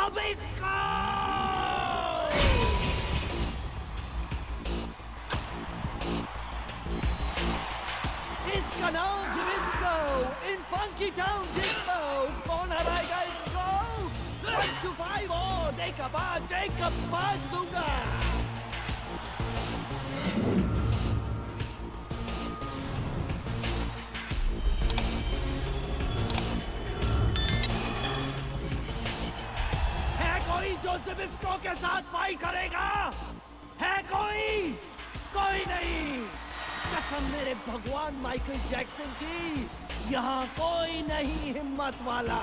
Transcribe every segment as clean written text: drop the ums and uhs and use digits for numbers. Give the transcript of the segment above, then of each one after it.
Zabisco! इसका नाम Zabisco! In Funky Town Disco! कौन हराएगा इसको? 1 to 5 और एक का पाँच दूंगा! जो ज़िबिस्को के साथ फाइट करेगा है कोई नहीं। कसम मेरे भगवान माइकल जैक्सन की, यहाँ कोई नहीं हिम्मत वाला।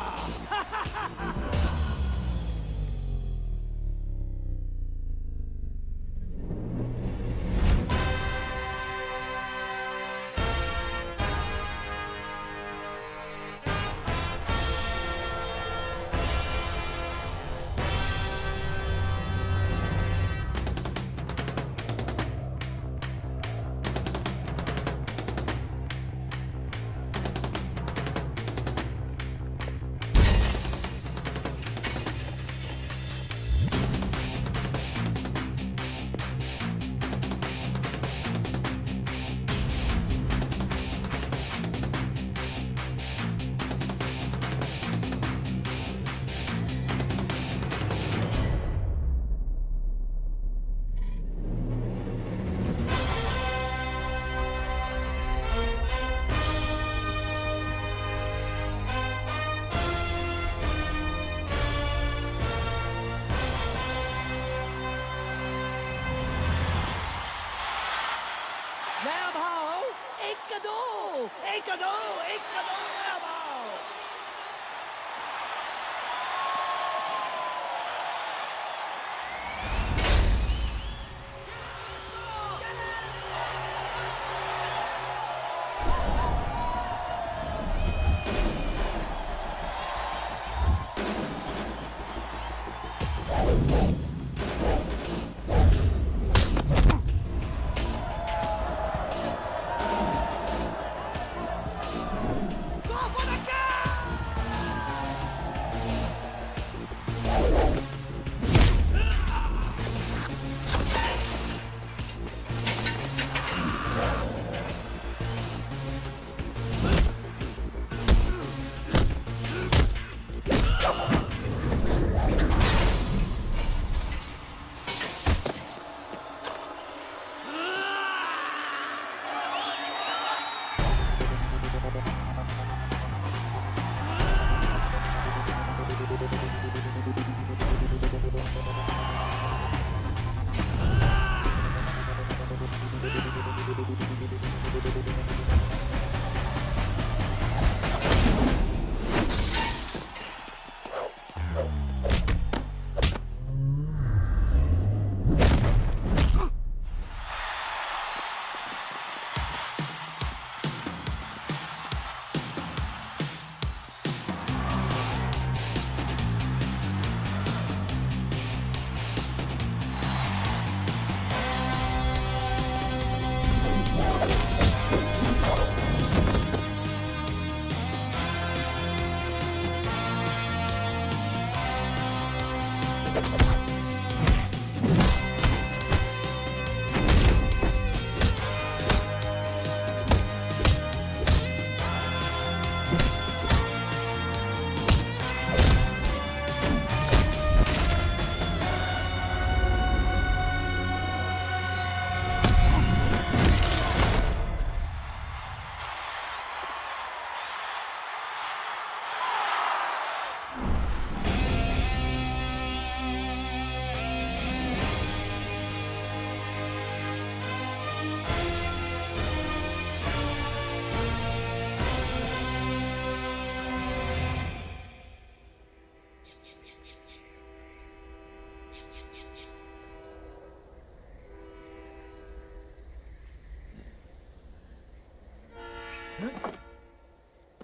एक का दो मेरा भाव।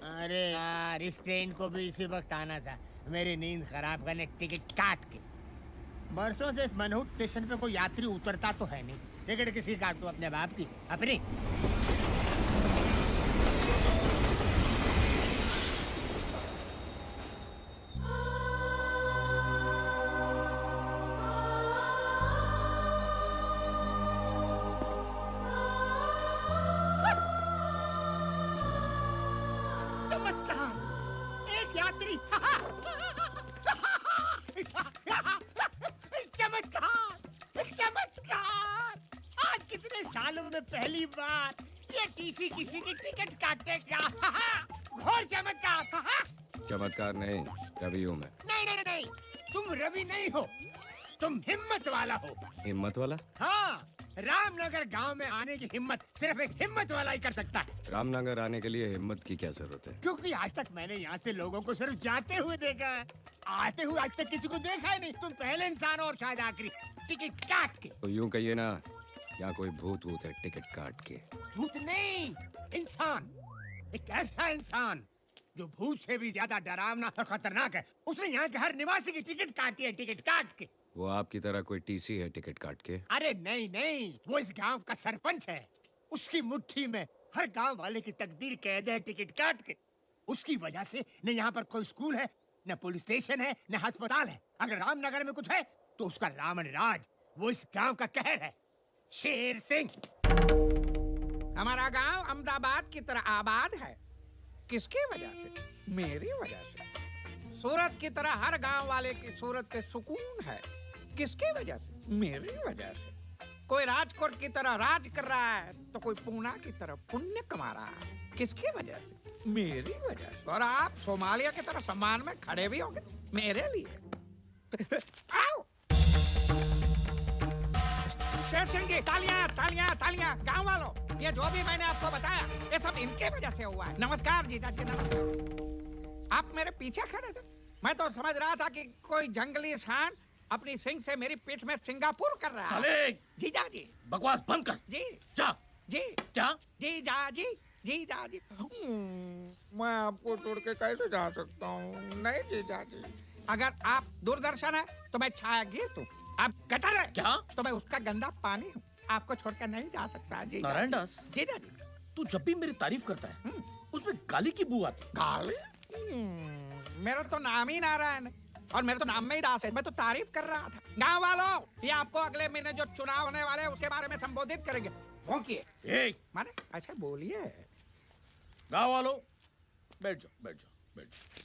अरे यार, इस ट्रेन को भी इसी वक्त आना था। मेरी नींद खराब करने टिकट काट के। बरसों से इस मनहूट स्टेशन पे कोई यात्री उतरता तो है नहीं। टिकट किसी काट दो, अपने बाप की, अपनी। पहली बार ये टीसी किसी की टिकट काटेगा। घोर चमत्कार। चमत्कार नहीं, रवि हूँ मैं। नहीं, तुम रवि नहीं हो, तुम हिम्मत वाला हो। हिम्मत वाला? हाँ, रामनगर गांव में आने की हिम्मत सिर्फ एक हिम्मत वाला ही कर सकता है। रामनगर आने के लिए हिम्मत की क्या जरूरत है? क्योंकि आज तक मैंने यहाँ से लोगों को सिर्फ जाते हुए देखा है, आते हुए आज तक किसी को देखा ही नहीं। तुम पहले इंसान और शायद आखिरी टिकट काट के। तो यूं कहिए ना, यहाँ कोई भूत है टिकट काट के। भूत नहीं, इंसान। एक ऐसा इंसान जो भूत से भी ज्यादा डरावना और खतरनाक है। उसने यहाँ के हर निवासी की टिकट काटी है, टिकट काट के। वो आपकी तरह कोई टीसी है टिकट काट के? अरे नहीं, वो इस गांव का सरपंच है। उसकी मुट्ठी में हर गांव वाले की तकदीर कैद है, टिकट काट के। उसकी वजह से न यहाँ पर कोई स्कूल है, न पुलिस स्टेशन है, न अस्पताल है। अगर रामनगर में कुछ है तो उसका रावण राज, वो इस गांव का कहर है। शेर सिंह। हमारा गांव अहमदाबाद की तरह आबाद है। किसकी वजह से? मेरी वजह से। सूरत की तरह हर गांव वाले की सूरत पे सुकून है। किसकी वजह से? मेरी वजह से। कोई राजकोट की तरह राज कर रहा है तो कोई पूना की तरह पुण्य कमा रहा है। किसकी वजह से? मेरी वजह से। और आप सोमालिया की तरह सम्मान में खड़े भी होंगे मेरे लिए। आओ शेर सिंह जी, तालियां तालियां तालियां। गांव वालों, ये जो भी मैंने आपको बताया ये सब इनके वजह से हुआ है। नमस्कार जीजा जी, नमस्कार। आप मेरे पीछे खड़े थे, मैं तो समझ रहा था कि कोई जंगली सांड अपनी सिंग से मेरी पीठ में सिंगापुर कर रहा है। साले, जीजा जी, बकवास बंद कर। जी जा। जी क्या? जीजा जी, जीजा जी। मैं आपको छोड़ के कैसे जा सकता हूँ? नहीं जीजा जी, अगर आप दूरदर्शन है तो मैं छाया गीत हूँ। आप गटर है क्या? तो मैं उसका गंदा पानी हूँ। आपको छोड़कर नहीं जा सकता जी। नारायण दास, जीजा जी। तू जब भी मेरी तारीफ करता है उसमें गाली की बू आती। गाली? मेरा तो नाम ही नारायण है और मेरे तो नाम में ही दास है। मैं तो तारीफ कर रहा था। गांव वालों, ये आपको अगले महीने जो चुनाव होने वाले हैं उसके बारे में संबोधित करेंगे। भौंकिए। माने अच्छा बोलिए। गाँव वालों, बैठ जाओ बैठ जाओ बैठ जाओ।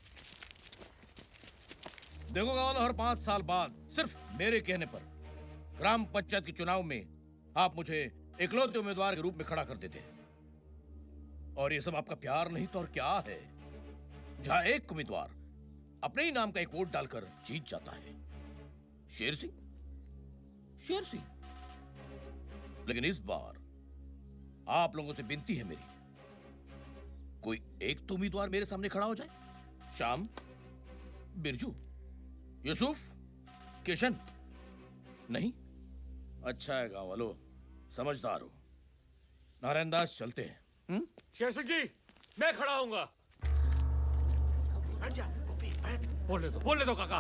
देखो गाँव वालों, हर 5 साल बाद सिर्फ मेरे कहने पर ग्राम पंचायत के चुनाव में आप मुझे इकलौते उम्मीदवार के रूप में खड़ा कर देते हैं। और ये सब आपका प्यार नहीं तो और क्या है? जहां एक उम्मीदवार अपने ही नाम का एक वोट डालकर जीत जाता है, शेर सिंह। शेर सिंह। लेकिन इस बार आप लोगों से विनती है मेरी, कोई एक तो उम्मीदवार मेरे सामने खड़ा हो जाए। श्याम, बिरजू, यूसुफ, किशन। नहीं? अच्छा है गाँव वालों, समझदार हो। नारायण दास, चलते हैं। शेर सिंह जी, मैं खड़ा हूंगा। बैठ जा गोपी, बैठ। बोलने दो काका।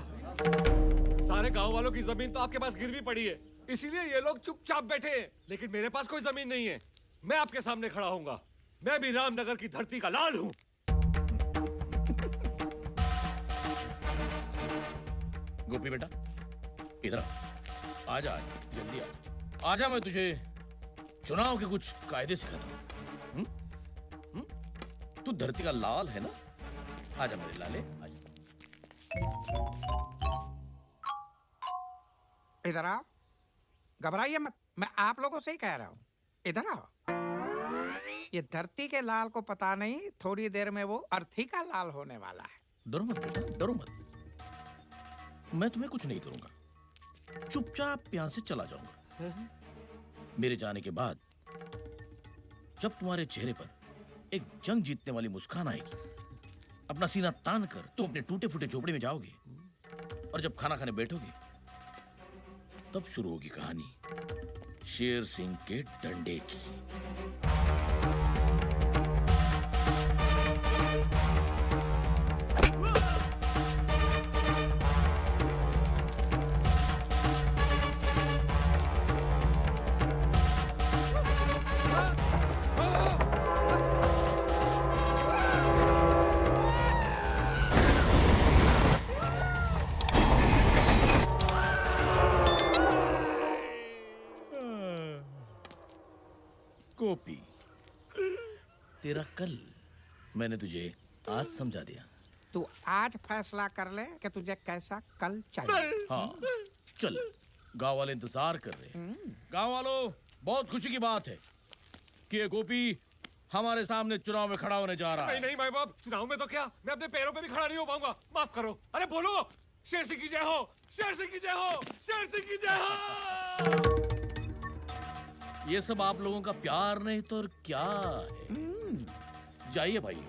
सारे गांव वालों की जमीन तो आपके पास गिरवी पड़ी है, इसीलिए ये लोग चुपचाप बैठे हैं। लेकिन मेरे पास कोई जमीन नहीं है, मैं आपके सामने खड़ा हूंगा। मैं भी रामनगर की धरती का लाल हूँ। गोपी बेटा, इधर आ। आजा, जल्दी आजा। मैं तुझे चुनाव के कुछ कायदे सिखाता हूँ। तू धरती का लाल है ना? आजा मेरे लाले, आजा। इधर आओ, घबराइए मत, मैं आप लोगों से ही कह रहा हूँ। इधर आओ। ये धरती के लाल को पता नहीं, थोड़ी देर में वो अर्थी का लाल होने वाला है। डरो मत बेटा, डरो मत। मैं तुम्हें कुछ नहीं करूंगा, चुपचाप यहां से चला जाऊंगा। मेरे जाने के बाद जब तुम्हारे चेहरे पर एक जंग जीतने वाली मुस्कान आएगी, अपना सीना तान कर तुम अपने टूटे फूटे झोपड़े में जाओगे, और जब खाना खाने बैठोगे तब शुरू होगी कहानी शेर सिंह के डंडे की। गोपी, तेरा कल मैंने तुझे आज समझा दिया। तू आज फैसला कर ले कि तुझे कैसा कल चाहिए। हाँ, चल। गांव वाले इंतजार कर रहे हैं। गांव वालों, बहुत खुशी की बात है, कि ये गोपी हमारे सामने चुनाव में खड़ा होने जा रहा नहीं है। नहीं भाई बाप, चुनाव में तो क्या, मैं अपने पैरों पे भी खड़ा नहीं हो पाऊंगा। माफ करो। अरे बोलो, शेर सिंह की जय हो, शेर सिंह की जय हो, शेर सिंह की जय हो। ये सब आप लोगों का प्यार नहीं तो और क्या है? जाइए भाई,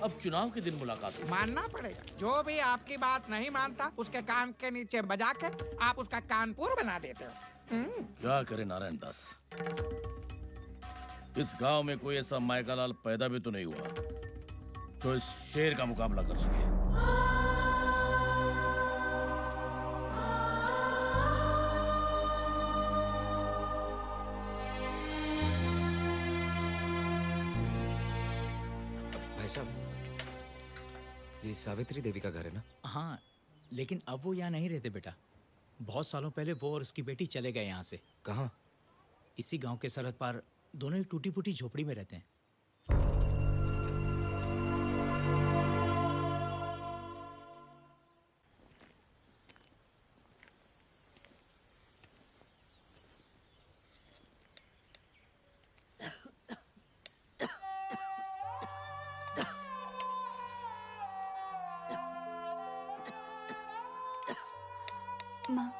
अब चुनाव के दिन मुलाकात होगी। मानना पड़ेगा, जो भी आपकी बात नहीं मानता उसके कान के नीचे बजा के आप उसका कानपुर बना देते हो। क्या करे नारायण दास, इस गांव में कोई ऐसा मायका लाल पैदा भी तो नहीं हुआ जो इस शेर का मुकाबला कर सके। भाई साहब, ये सावित्री देवी का घर है ना? हाँ, लेकिन अब वो यहाँ नहीं रहते बेटा। बहुत सालों पहले वो और उसकी बेटी चले गए यहाँ से। कहाँ? इसी गांव के सरहद पार दोनों एक टूटी फूटी झोपड़ी में रहते हैं। माँ,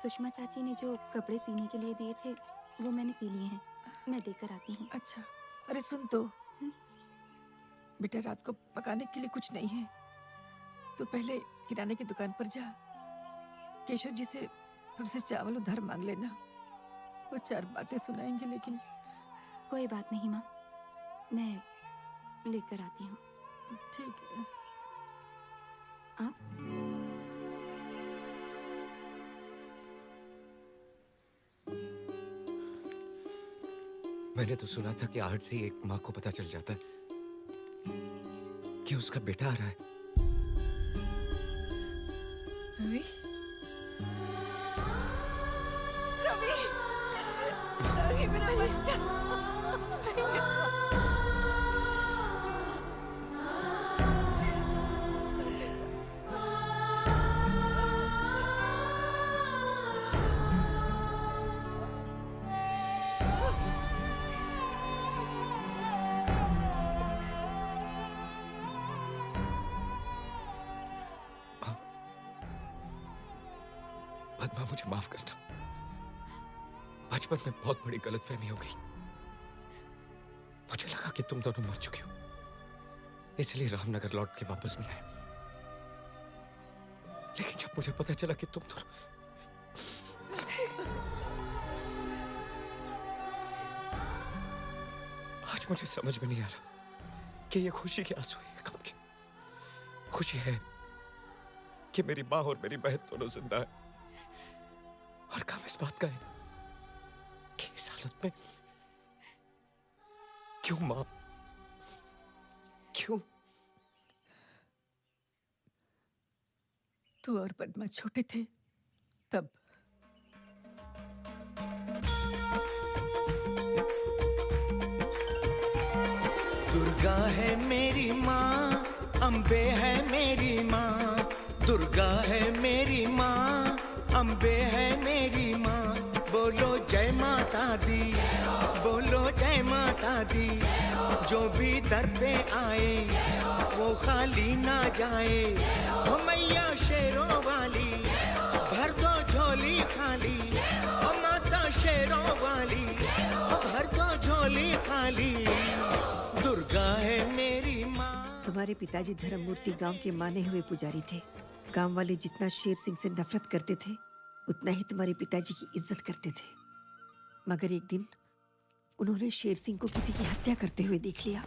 सुषमा चाची ने जो कपड़े सीने के लिए दिए थे वो मैंने सी लिए हैं, मैं देकर आती हूँ। अच्छा, अरे सुन तो, बेटा रात को पकाने के लिए कुछ नहीं है तो पहले किराने की दुकान पर जा, केशव जी से थोड़े से चावल उधार मांग लेना। वो 4 बातें सुनाएंगे। लेकिन कोई बात नहीं माँ, मैं लेकर आती हूँ। ठीक है। आप मैंने तो सुना था कि आज से ही एक माँ को पता चल जाता है कि उसका बेटा आ रहा है। रवि, रवि, रवि मेरा बच्चा। पद्मा, मुझे माफ करना। बचपन में बहुत बड़ी गलतफहमी हो गई। मुझे लगा कि तुम दोनों मर चुके हो, इसलिए रामनगर लौट के वापस नहीं आए। लेकिन जब मुझे पता चला कि तुम दोनों आज मुझे समझ में नहीं आ रहा कि ये खुशी के आंसू है, गम के। खुशी है कि मेरी माँ और मेरी बहन दोनों जिंदा है, और काम इस बात का है कि इस हालत में क्यों माँ, क्यों? तू और पद्मा छोटे थे तब। दुर्गा है मेरी माँ, अम्बे है मेरी माँ। दुर्गा है मेरी माँ, अम्बे है मेरी माँ। बोलो जय माता दी, बोलो जय माता दी। जो भी दर पे आए वो खाली ना जाए। ओ मैया शेरों वाली, भर दो झोली खाली। ओ माता शेरों वाली, भर दो झोली खाली। दुर्गा है मेरी माँ। तुम्हारे पिताजी धर्ममूर्ति गांव के माने हुए पुजारी थे। गांव वाले जितना शेर सिंह से नफरत करते थे उतना ही तुम्हारे पिताजी की इज्जत करते थे। मगर एक दिन उन्होंने शेर सिंह को किसी की हत्या करते हुए देख लिया।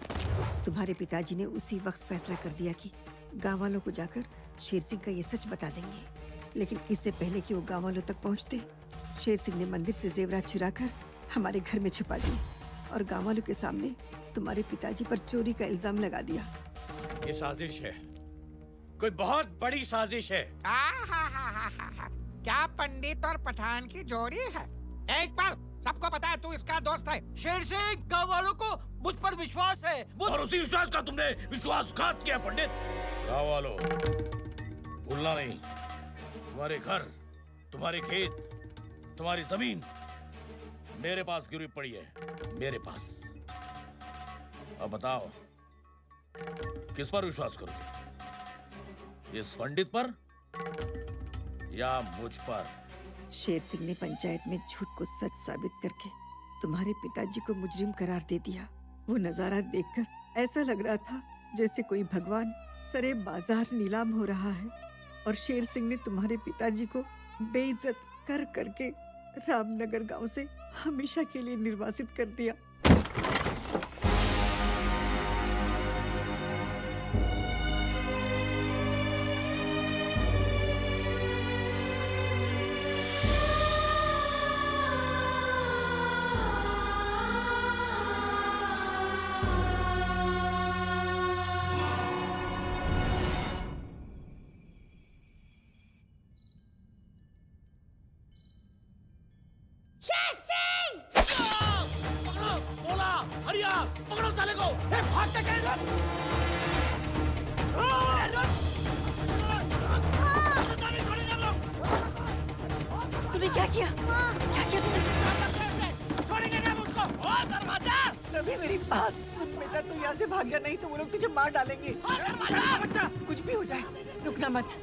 तुम्हारे पिताजी ने उसी वक्त फैसला कर दिया कि गांव वालों को जाकर शेर सिंह का ये सच बता देंगे। लेकिन इससे पहले कि वो गांव वालों तक पहुंचते, शेर सिंह ने मंदिर से जेवरात चुराकर हमारे घर में छुपा दिए और गांव वालों के सामने तुम्हारे पिताजी पर चोरी का इल्जाम लगा दिया। ये साजिश है, कोई बहुत बड़ी साजिश है। क्या पंडित और पठान की जोड़ी है। एक बार सबको पता है तू इसका दोस्त है। शेर सिंह, गाँव वालों को मुझ पर विश्वास है। और उसी विश्वास का तुमने विश्वासघात किया पंडित। गाँव वालों, भूलना नहीं, तुम्हारे घर, तुम्हारे खेत, तुम्हारी जमीन मेरे पास गिरवी पड़ी है, मेरे पास। अब बताओ, किस पर विश्वास करोगे? इस पंडित पर या मुझ पर? शेर सिंह ने पंचायत में झूठ को सच साबित करके तुम्हारे पिताजी को मुजरिम करार दे दिया। वो नजारा देखकर ऐसा लग रहा था जैसे कोई भगवान सरे बाजार नीलाम हो रहा है, और शेर सिंह ने तुम्हारे पिताजी को बेइज्जत कर करके रामनगर गांव से हमेशा के लिए निर्वासित कर दिया। पकड़ो साले को! ए, भागते कहीं रुक! तूने क्या किया? क्या किया तूने? छोड़ेंगे नहीं हम उसको! और दरवाजा! रवि मेरी बात सुन बेटा, तू यहाँ से भाग जा, नहीं तो वो लोग तुझे मार डालेंगे। बच्चा! कुछ भी हो जाए रुकना मत,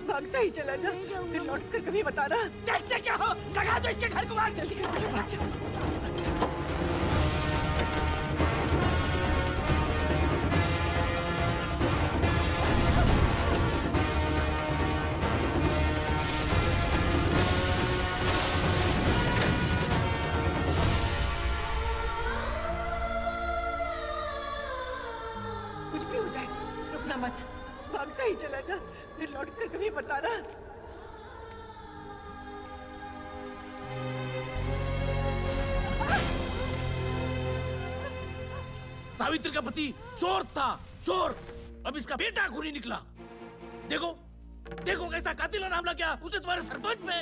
भागता ही चला जा, फिर लौट कर कभी बताना। देखते क्या हो? लगा दो इसके घर को, भाग! जल्दी कर, भाग जा। मत, भागता ही चला जा, फिर लौट कर कभी बताना। सावित्री का पति चोर था, चोर। अब इसका बेटा खूनी निकला। देखो, देखो कैसा कातिल और हमला किया उसने तुम्हारे सरपंच पे।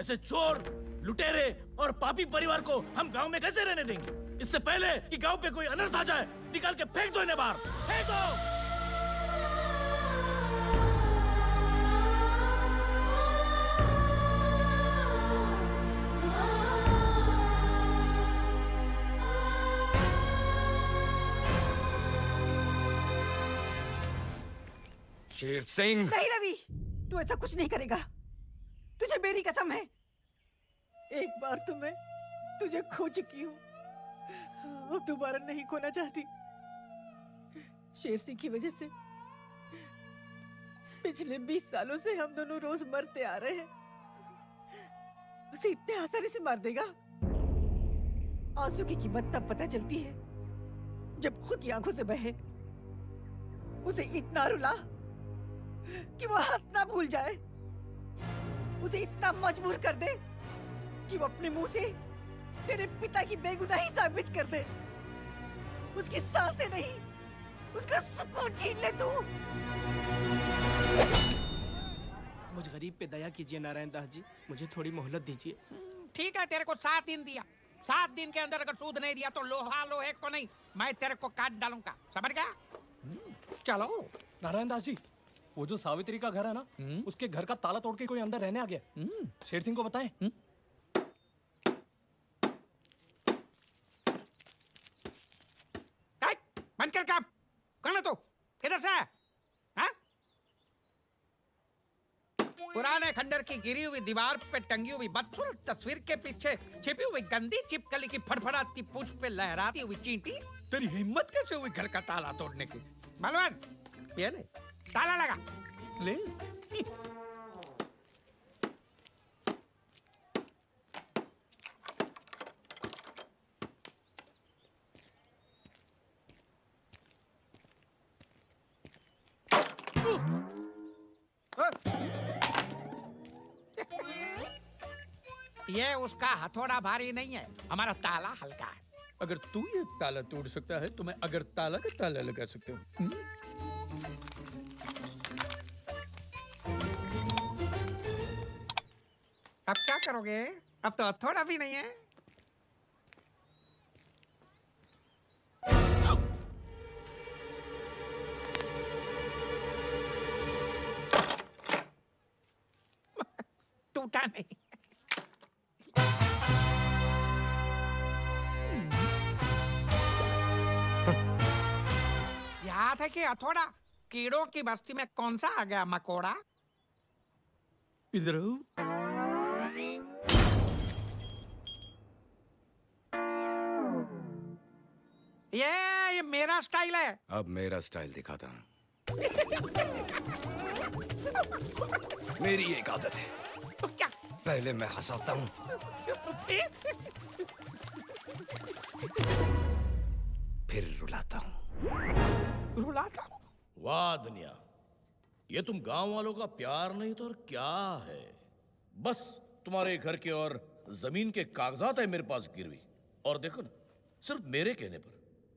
ऐसे चोर, लुटेरे और पापी परिवार को हम गांव में कैसे रहने देंगे? इससे पहले कि गांव पे कोई अनर्थ आ जाए, निकाल के फेंक दो इन्हें बाहर, फेंक दो। शेर सिंह! नहीं रवि, तू ऐसा कुछ नहीं करेगा, तुझे मेरी कसम है। एक बार तो मैं तुझे खो चुकी हूँ, अब दोबारा नहीं खोना चाहती। शेर सिंह की वजह से पिछले 20 सालों से हम दोनों रोज मरते आ रहे हैं। उसे इतने आसानी से मार देगा? आंसू की कीमत तब पता चलती है जब खुद की आंखों से बहे। उसे इतना रुला कि वो हंसना भूल जाए, उसे इतना मजबूर कर दे कि वो अपने मुंह से तेरे पिता की बेगुनाही साबित कर दे। उसकी सांसें नहीं, उसका सुकून छीन ले तू। मुझ गरीब पे दया कीजिए नारायण दास जी, मुझे थोड़ी मोहलत दीजिए। ठीक है, तेरे को 7 दिन दिया। 7 दिन के अंदर अगर सूद नहीं दिया तो लोहा लोहे को नहीं, मैं तेरे को काट डालूंगा, समझ गया? चलो। नारायण दास जी, वो जो सावित्री का घर है ना, उसके घर का ताला तोड़ के कोई अंदर रहने आ गया। शेर सिंह को बताएं। बंद कर काम। कौन है तू? किधर से है? हाँ? पुराने खंडर की गिरी हुई दीवार पे टंगी हुई बदसूरत तस्वीर के पीछे छिपी हुई गंदी चिपकली की फड़फड़ाती पूंछ पे लहराती हुई चींटी। तेरी हिम्मत कैसे हुई घर का ताला तोड़ने की? बलवान, ये ले, ताला लगा ले। ये उसका हथौड़ा भारी नहीं है, हमारा ताला हल्का है। अगर तू ये ताला तोड़ सकता है तो मैं अगर ताला का ताला लगा सकता हूँ। अब क्या करोगे? अब तो हथौड़ा भी नहीं है। टूटा नहीं। हाथ है कि हथौड़ा? कीड़ों की बस्ती में कौन सा आ गया मकोड़ा? इधर आओ। ये मेरा स्टाइल है। अब मेरा स्टाइल दिखाता हूँ। मेरी एक आदत है, क्या? पहले मैं हंसाता हूँ, फिर रुलाता हूँ। रुलाता हूँ। वाह दुनिया, ये तुम गांव वालों का प्यार नहीं तो और क्या है? बस तुम्हारे घर के और जमीन के कागजात है मेरे पास गिरवी। और देखो ना, सिर्फ मेरे कहने पर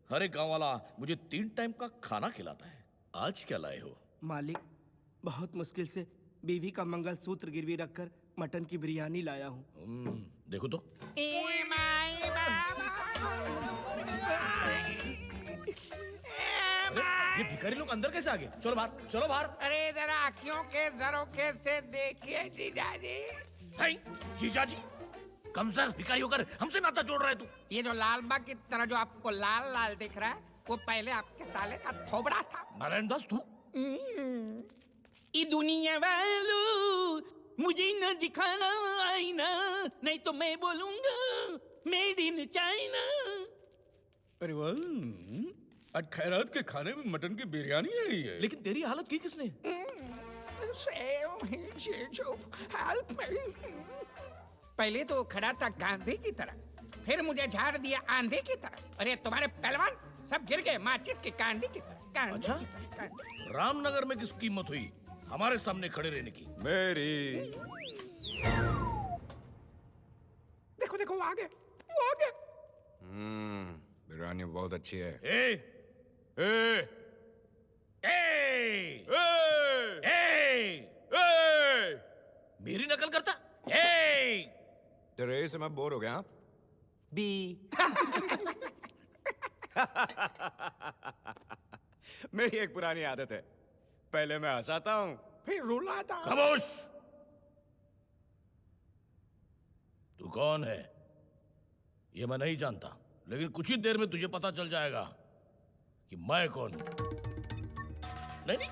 हर एक गांव वाला मुझे 3 टाइम का खाना खिलाता है। आज क्या लाए हो? मालिक, बहुत मुश्किल से बीवी का मंगलसूत्र गिरवी रखकर मटन की बिरयानी लाया हूँ। देखो तो। ये भिखारी लोग अंदर कैसे आ गए? चलो बाहर, चलो बाहर। अरे जरा आँखियों के झरोखे से देखिए जीजाजी। जीजाजी, कम से भिखारी होकर हमसे नाता जोड़ रहा है तू। ये जो लाल बाग की तरह जो आपको लाल लाल दिख रहा है, वो पहले आपके साले का थोबड़ा था। नारायण दास तू? ये दुनिया वालों, मुझे न दिखाना आईना, नहीं तो मैं बोलूंगा मेड इन चाइना। अरे वाह, आज खैरात के खाने में मटन की बिरयानी है ये। लेकिन तेरी हालत की किसने? पहले तो खड़ा था गांधी की तरह, फिर मुझे झाड़ दिया आंधी की तरह। अरे तुम्हारे पहलवान सब गिर गए माचिस की कांडी की तरह। अच्छा? रामनगर में किसकी हिम्मत हुई हमारे सामने खड़े रहने की? मेरी। देखो देखो वो आ गए, वो आ गए। बिरयानी बहुत अच्छी है। ए, ए, मेरी नकल करता? तेरे से मैं बोर हो गया। बी। मेरी एक पुरानी आदत है, पहले मैं हंसाता हूँ, फिर रुलाता हूँ। खामोश! तू कौन है ये मैं नहीं जानता, लेकिन कुछ ही देर में तुझे पता चल जाएगा कि मैं कौन हूं। नहीं नहीं,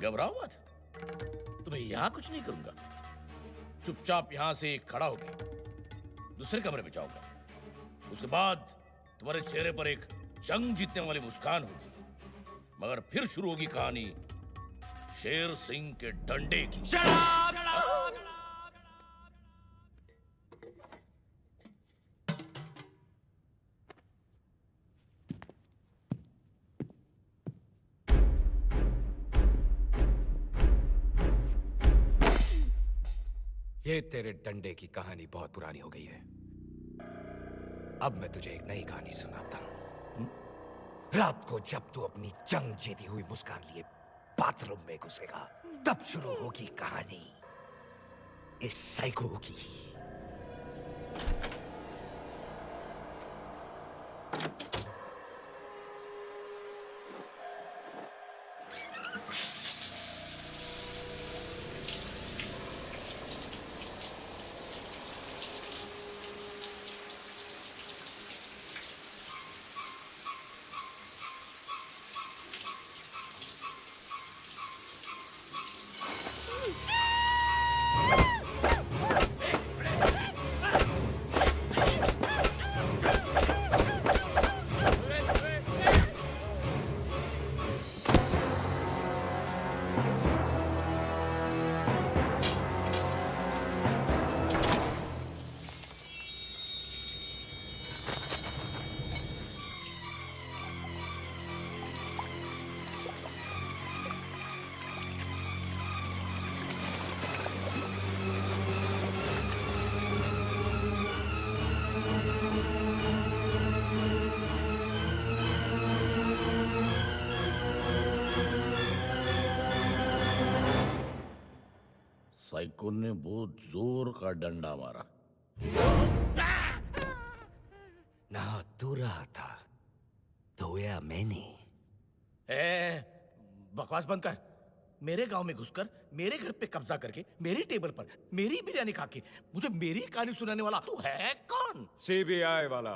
घबराओ मत, तुम्हें यहां कुछ नहीं करूंगा। चुपचाप यहां से खड़ा होकर दूसरे कमरे में जाऊंगा। उसके बाद तुम्हारे चेहरे पर एक जंग जीतने वाली मुस्कान होगी, मगर फिर शुरू होगी कहानी शेर सिंह के डंडे की। ये तेरे डंडे की कहानी बहुत पुरानी हो गई है। अब मैं तुझे एक नई कहानी सुनाता हूं। रात को जब तू अपनी जंग जीती हुई मुस्कान लिए बाथरूम में घुसेगा, तब शुरू होगी कहानी इस साइको की। साइको ने बहुत जोर का डंडा मारा। ना तू रहा था, धोया मैंने। बकवास बंद कर। मेरे गांव में घुसकर मेरे घर पे कब्जा करके मेरी टेबल पर मेरी बिरयानी खा के मुझे मेरी कहानी सुनाने वाला तू है कौन? CBI वाला।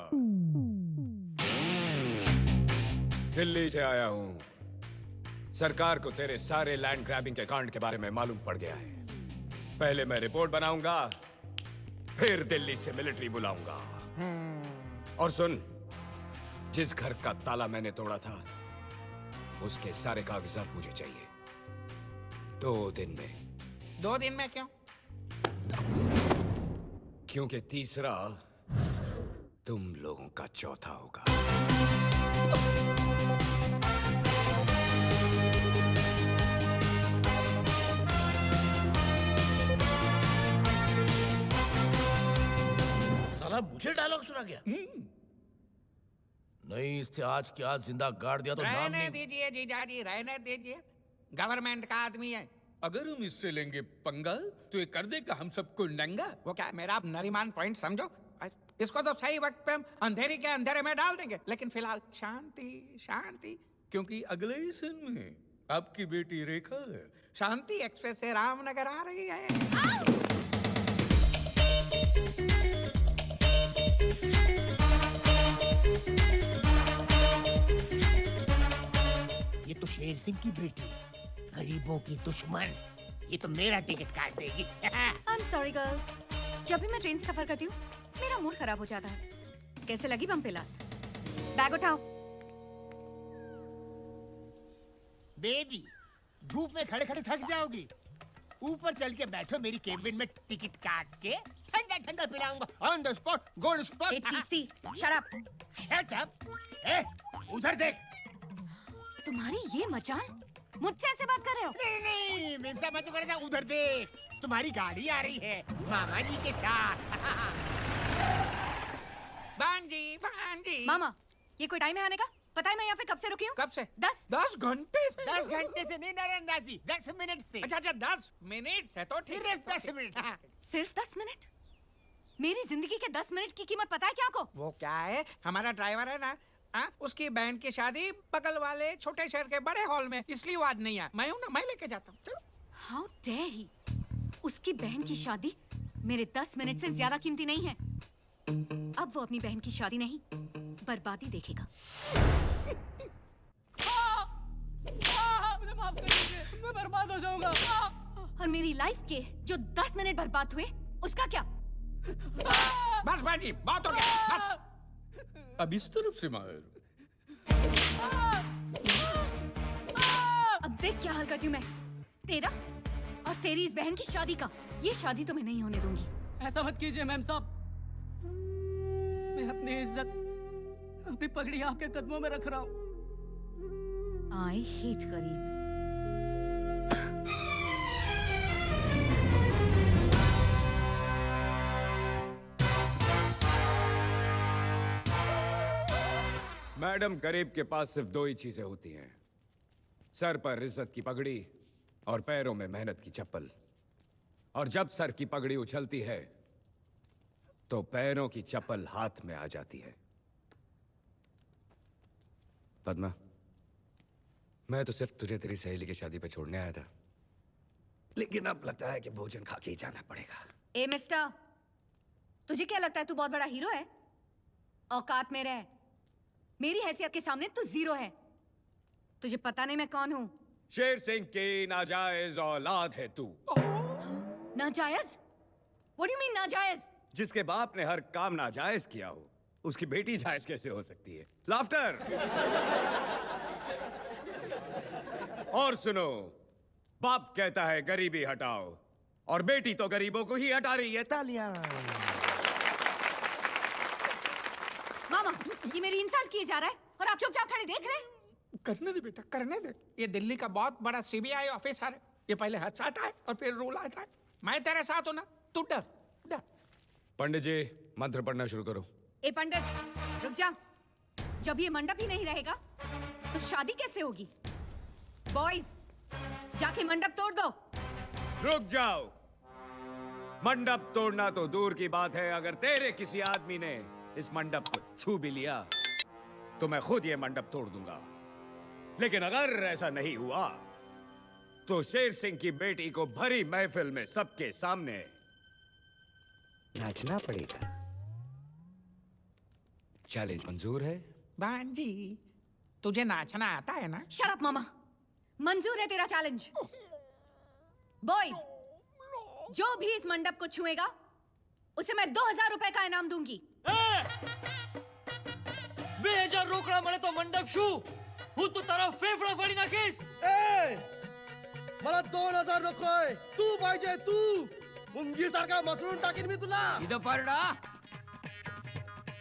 दिल्ली से आया हूं। सरकार को तेरे सारे लैंड ग्रैबिंग के कांड के बारे में मालूम पड़ गया है। पहले मैं रिपोर्ट बनाऊंगा, फिर दिल्ली से मिलिट्री बुलाऊंगा। और सुन, जिस घर का ताला मैंने तोड़ा था, उसके सारे कागजात मुझे चाहिए 2 दिन में। 2 दिन में क्यों? क्योंकि तीसरा तुम लोगों का चौथा होगा। साला मुझे डायलॉग सुना गया। नहीं, इससे आज के आज जिंदा गाड़ दिया तो नाम रहने नहीं। दीजिए जीजाजी, रहने दीजिए। गवर्नमेंट का आदमी है। अगर हम इससे लेंगे पंगा तो ये कर देगा हम सबको नंगा। वो क्या मेरा नरीमान पॉइंट समझो? इसको तो सही वक्त पे हम अंधेरी के अंधेरे में डाल देंगे, लेकिन फिलहाल शांति शांति। क्योंकि अगले ही सीन में आपकी बेटी रेखा शांति एक्सप्रेस से रामनगर आ रही है। ये तो शेर सिंह की बेटी है, गरीबों की दुश्मन। ये तो मेरा टिकट काट देगी। आई एम सॉरी गर्ल्स, जब भी मैं ट्रेन से सफर करती हूँ मेरा मूड खराब हो जाता है। कैसे लगी बम पे लात? बैग उठाओ। बेबी, धूप में खड़े खड़े थक जाओगी। ऊपर चल के बैठो, मेरी केबिन में टिकट काट के ठंडा ठंडा पिलाऊंगा on the spot, gold spot. TC, shut up. Shut up. ए, उधर देख। तुम्हारी ये मजाल, मुझसे ऐसे बात कर रहे हो? नहीं नहीं, मेमसा मत करेगा। उधर देख, तुम्हारी गाड़ी आ रही है मामा जी के साथ। भांजी भांजी। मामा, ये कोई टाइम है आने का? पता है मैं यहाँ पे कब से रुकी हूँ? कब से? 10 घंटे से। 10 घंटे से नहीं नरेंद्र जी, 10 मिनट से। अच्छा 10 मिनट से तो ठीक। सिर्फ 10 मिनट। हाँ। सिर्फ 10 मिनट? मेरी जिंदगी के 10 मिनट की कीमत पता है क्या आपको? वो क्या है, हमारा ड्राइवर है ना, उसकी बहन की शादी बगल वाले छोटे शहर के बड़े हॉल में, इसलिए वो आज नहीं आया। मैं हूँ ना, मैं लेके जाता हूँ। चलो। How dare he! उसकी बहन की शादी मेरे 10 मिनट से ज्यादा कीमती नहीं है। अब वो अपनी बहन की शादी नहीं, बर्बादी देखेगा। मुझे माफ कर दीजिए, मैं बर्बाद हो जाऊंगा। और मेरी लाइफ के जो 10 मिनट बर्बाद हुए, उसका क्या? बस भाजी, बहुत हो गया। बस। अब इस तरफ से मार। अब देख क्या हाल करती हूँ मैं तेरा और तेरी इस बहन की शादी का। ये शादी तो मैं नहीं होने दूंगी। ऐसा मत कीजिए मैम साहब, मैं अपनी इज्जत, अपनी पगड़ी आपके कदमों में रख रहा हूँ। I hate गरीब्स। मैडम, गरीब के पास सिर्फ 2 ही चीजें होती हैं, सर पर इज्जत की पगड़ी और पैरों में मेहनत की चप्पल। और जब सर की पगड़ी उछलती है तो पैरों की चप्पल हाथ में आ जाती है। पद्मा, मैं तो सिर्फ तुझे तेरी सहेली की शादी पे छोड़ने आया था, लेकिन अब लगता है कि भोजन खा के ही जाना पड़ेगा। ए मिस्टर, तुझे क्या लगता है तू बहुत बड़ा हीरो है? औकात में रह। मेरी हैसियत के सामने तू जीरो है। तुझे पता नहीं मैं कौन हूँ? शेर सिंह की नाजायज औलाद है तू। नाजायज? What do you mean नाजायज? जिसके बाप ने हर काम नाजायज किया हो, उसकी बेटी जायज कैसे हो सकती है? लाफ्टर। और सुनो, बाप कहता है गरीबी हटाओ, और बेटी तो गरीबों को ही हटा रही है। तालियां। मामा, ये मेरी इंसल्ट किए जा रहा है और आप चुपचाप खड़े देख रहे हैं। करने दे बेटा, करने दे। ये दिल्ली का बहुत बड़ा सीबीआई ऑफिसर है। ये पहले हंसाता है और फिर रुलाता है। मैं तेरे साथ हूं ना, तू डर डर। पंडित जी, मंत्र पढ़ना शुरू करो। ए पंडित, रुक जा। जब ये मंडप ही नहीं रहेगा तो शादी कैसे होगी? बॉयज, जाके मंडप तोड़ दो। रुक जाओ। मंडप तोड़ना तो दूर की बात है, अगर तेरे किसी आदमी ने इस मंडप को छू भी लिया तो मैं खुद ये मंडप तोड़ दूंगा। लेकिन अगर ऐसा नहीं हुआ तो शेर सिंह की बेटी को भरी महफिल में सबके सामने नाचना पड़ेगा। चैलेंज मंजूर है? भांजी, तुझे नाचना आता है ना? शट अप मामा। मंजूर है तेरा चैलेंज। बॉयज, जो भी इस मंडप को छुएगा उसे मैं 2000 रुपए का इनाम दूंगी। 2000 रोकड़ा मळे तो मंडप शू હું તો તારા ફેફડા ફાડી નાખીશ। मला 2000 नकोय, तू पाहिजे तू। मुंगी सारखा मसळून टाकीन मी तुला। இத பாருடா,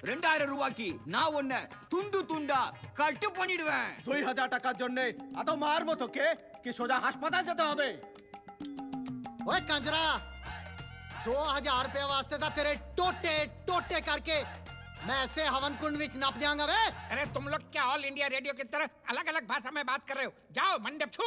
2000 ரூபாய்க்கு நான் உன்னை துண்டு துண்டா கட்டு பண்ணிடுவேன்। 2000 টাকার জন্য এত মার মতো কে কি সোজা হাসপাতাল যেতে হবে? ओए कंजरा, 2000 रुपए वास्ते था तेरे टोटे टोटे करके मैं ऐसे हवन कुंड विच नाप जाऊंगा बे। अरे तुम लोग क्या ऑल इंडिया रेडियो की तरह अलग अलग भाषा में बात कर रहे हो? जाओ मंडप छू।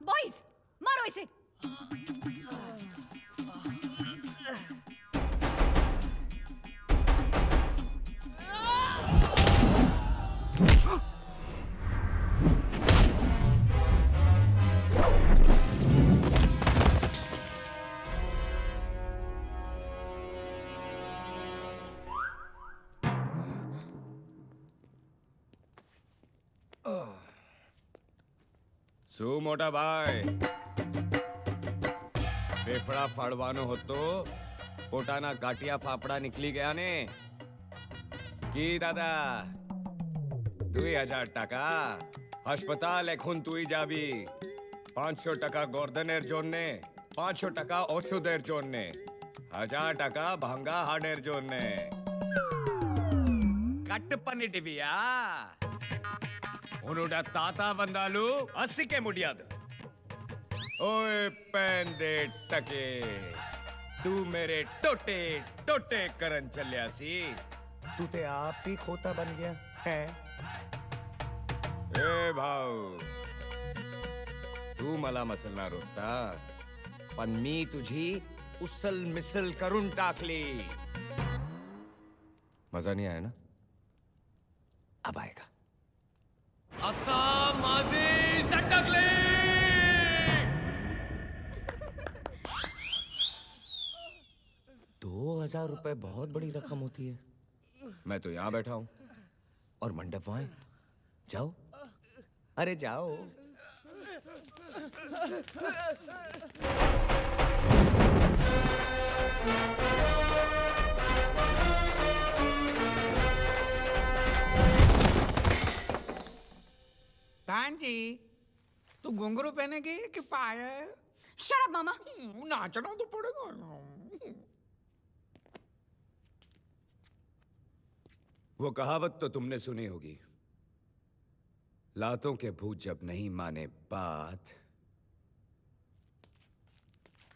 बॉयज, मारो इसे। શું મોટા ભાઈ, ફેફડા ફાડવાનો હતો, પોતાના ગાંઠિયા ફાફડા નીકળી ગયા ને? કી દાદા 2000 টাকা হাসপাতাল এখন তুই যাবি, 500 টাকা গর্দনের জন্যে, 500 টাকা ওষুধের জন্যে, 1000 টাকা ভাঙ্গা হাড়ের জন্যে। కట్టు పని టివియా उन्होंने ताता बंदालू 80 के मुडियाद। ओए पैंदे टके, तू मेरे टोटे टोटे करन चलिया सी, तू ते आप ही खोता बन गया है। ए भाऊ, तू मला मसलना रोता, पण मी तुझी उसल मिसल करून टाकली। मजा नहीं आया ना? अब आएगा। आता माझी सटकली। 2000 रुपए बहुत बड़ी रकम होती है। मैं तो यहां बैठा हूं और मंडप वहां है। जाओ, अरे जाओ। बहन जी, तू घुंघरू पहनेगी कि पायल? शट अप मामा। नाचना तो पड़ेगा। वो कहावत तो तुमने सुनी होगी, लातों के भूत जब नहीं माने बात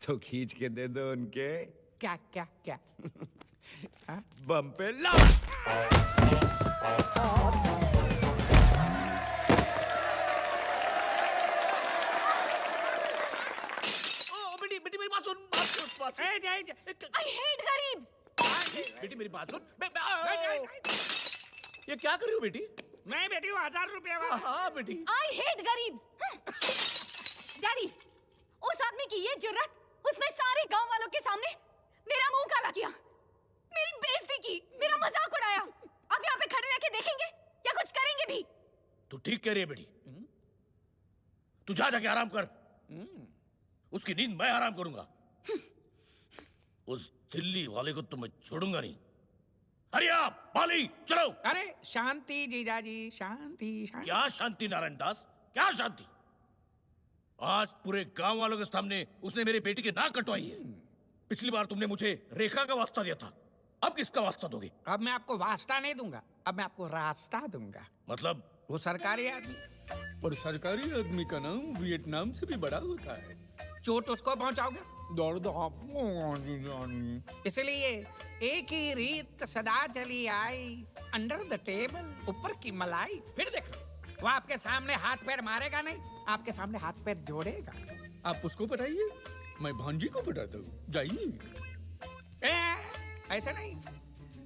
तो खींच के दे दो उनके क्या क्या क्या? बम पे ला। बेटी मेरी बात सुन। I hate गरीब। बेटी मेरी बात सुन। ये क्या कर रही हो बेटी? मैं बेटी हूँ 1000 रुपया वाला। हाँ बेटी। I hate गरीब। डैडी, उस आदमी की ये जुर्रत, उसने सारे गांव वालों के सामने मेरा मुंह काला किया, मेरी बेइज्जती की, मेरा मजाक उड़ाया। अब यहाँ पे खड़े रह के देखेंगे या कुछ करेंगे भी? तू ठीक कह रही है बेटी। तू जा जाके आराम कर। उसकी नींद मैं आराम करूंगा। उस दिल्ली वाले को तो मैं छोड़ूंगा नहीं। अरे आप बाली चलो। अरे शांति जीजाजी, शांति शांति। क्या शांति नारायण दास, क्या शांति? आज पूरे गांव वालों के सामने उसने मेरी बेटी की नाक कटवाई है। पिछली बार तुमने मुझे रेखा का वास्ता दिया था, अब किसका वास्ता दोगे? अब मैं आपको वास्ता नहीं दूंगा, अब मैं आपको रास्ता दूंगा। मतलब? वो सरकारी आदमी। और सरकारी आदमी का नाम वियतनाम से भी बड़ा होता है। चोट उसको पहुंचाओगे। दर्द आपको, इसलिए एक ही रीत सदा चली आई, अंडर द टेबल, ऊपर की मलाई। फिर देखो, वो आपके सामने हाथ पैर मारेगा नहीं, आपके सामने हाथ पैर जोड़ेगा। आप उसको पटाइए, मैं भांजी को पटाता हूँ। जाइए। ऐसे नहीं,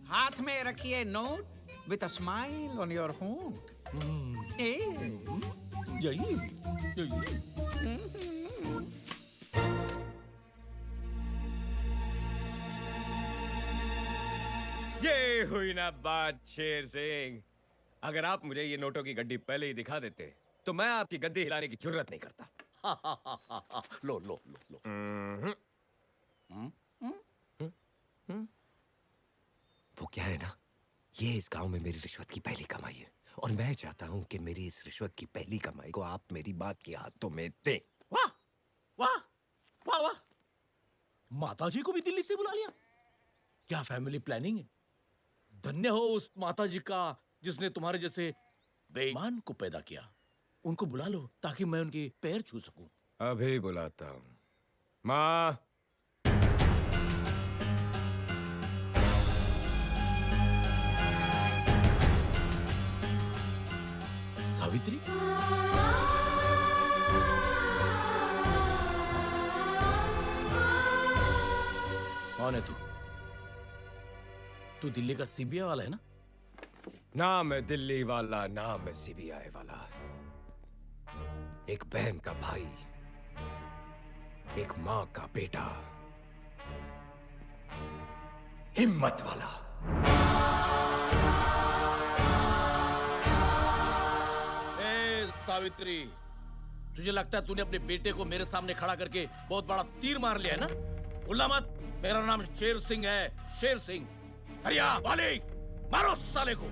हाथ में रखिए note with a smile on your होंठ। जाइए जाइए। ये हुई ना बात शेर सिंह। अगर आप मुझे ये नोटों की गड्डी पहले ही दिखा देते तो मैं आपकी गद्दी हिलाने की जरूरत नहीं करता। लो लो लो लो। वो क्या है ना, ये इस गांव में मेरी रिश्वत की पहली कमाई है और मैं चाहता हूं कि मेरी इस रिश्वत की पहली कमाई को आप मेरी बात के हाथों में दें। वाह वाह वाह वाह, माताजी को भी दिल्ली से बुला लिया। क्या फैमिली प्लानिंग है। धन्य हो उस माताजी का जिसने तुम्हारे जैसे बेईमान को पैदा किया। उनको बुला लो ताकि मैं उनके पैर छू सकूं। अभी बुलाता हूं। माँ, सावित्री, कौन है तू? तू दिल्ली का सीबीआई वाला है ना? ना मैं दिल्ली वाला, ना मैं सीबीआई वाला। एक बहन का भाई, एक माँ का बेटा, हिम्मत वाला। ए सावित्री, तुझे लगता है तूने अपने बेटे को मेरे सामने खड़ा करके बहुत बड़ा तीर मार लिया है ना? भूलना मत, मेरा नाम शेर सिंह है, शेर सिंह। हरिया वाली, मारो साले को।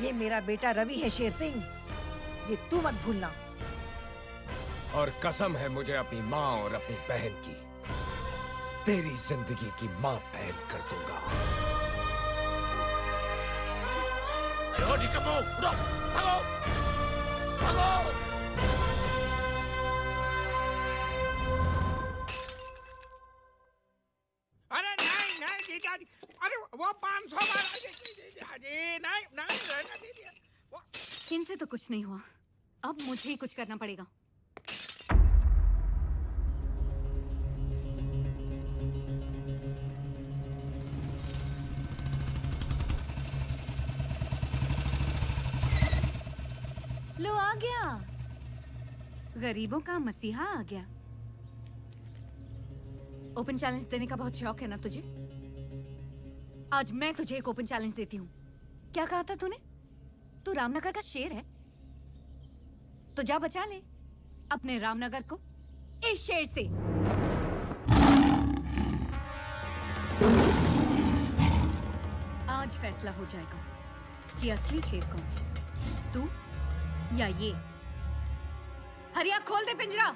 ये मेरा बेटा रवि है शेर सिंह, ये तू मत भूलना। और कसम है मुझे अपनी माँ और अपनी बहन की, तेरी जिंदगी की माँ बहन कर दूंगा। निकम्मो, उठो, भागो, भागो। अरे नहीं नहीं जीजाजी, अरे वो 500 जीजाजी, नहीं नहीं रहने दीजिए। इनसे तो कुछ नहीं हुआ, अब मुझे ही कुछ करना पड़ेगा। लो आ गया, गरीबों का मसीहा आ गया। ओपन चैलेंज देने का बहुत शौक है ना तुझे? आज मैं तुझे एक ओपन चैलेंज देती हूँ। क्या कहा था तूने? तू रामनगर का शेर है, तो जा बचा ले अपने रामनगर को इस शेर से। आज फैसला हो जाएगा कि असली शेर कौन है, तू या ये। हरिया खोल दे पिंजरा।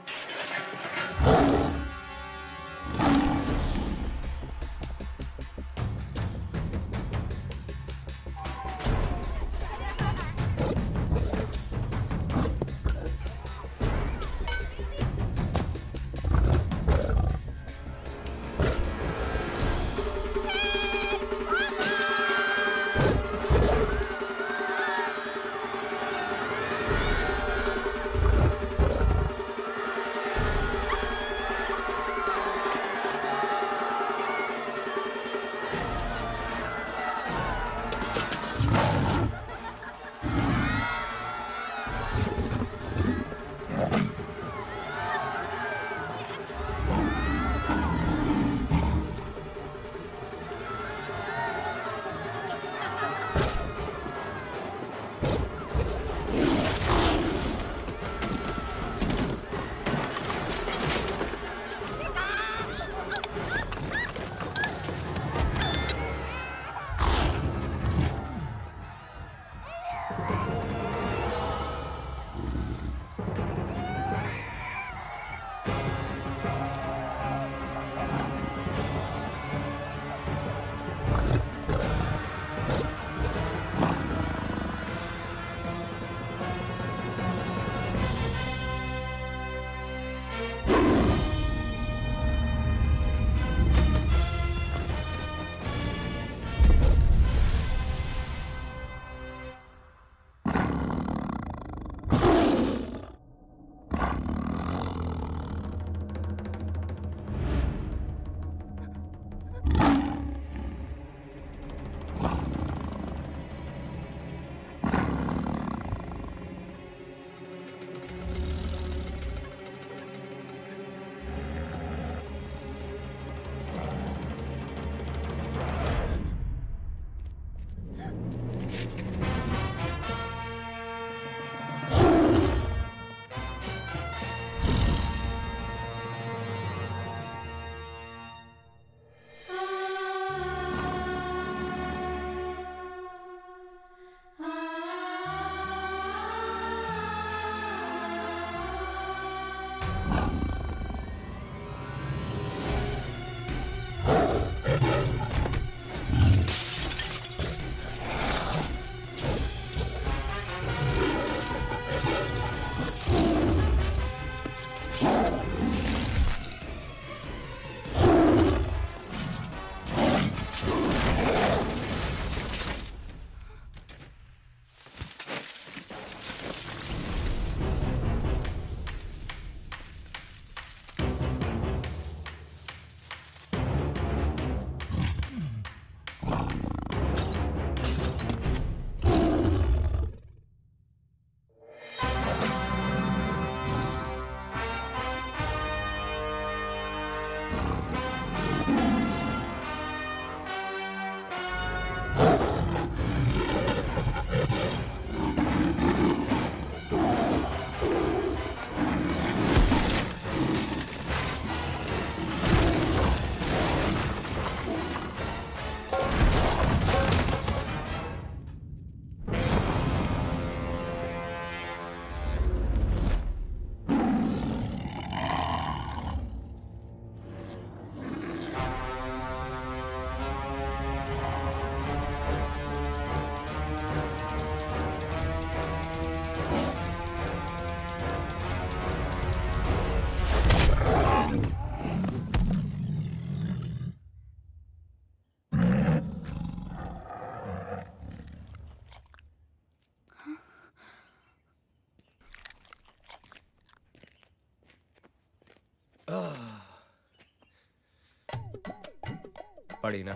पड़ी ना?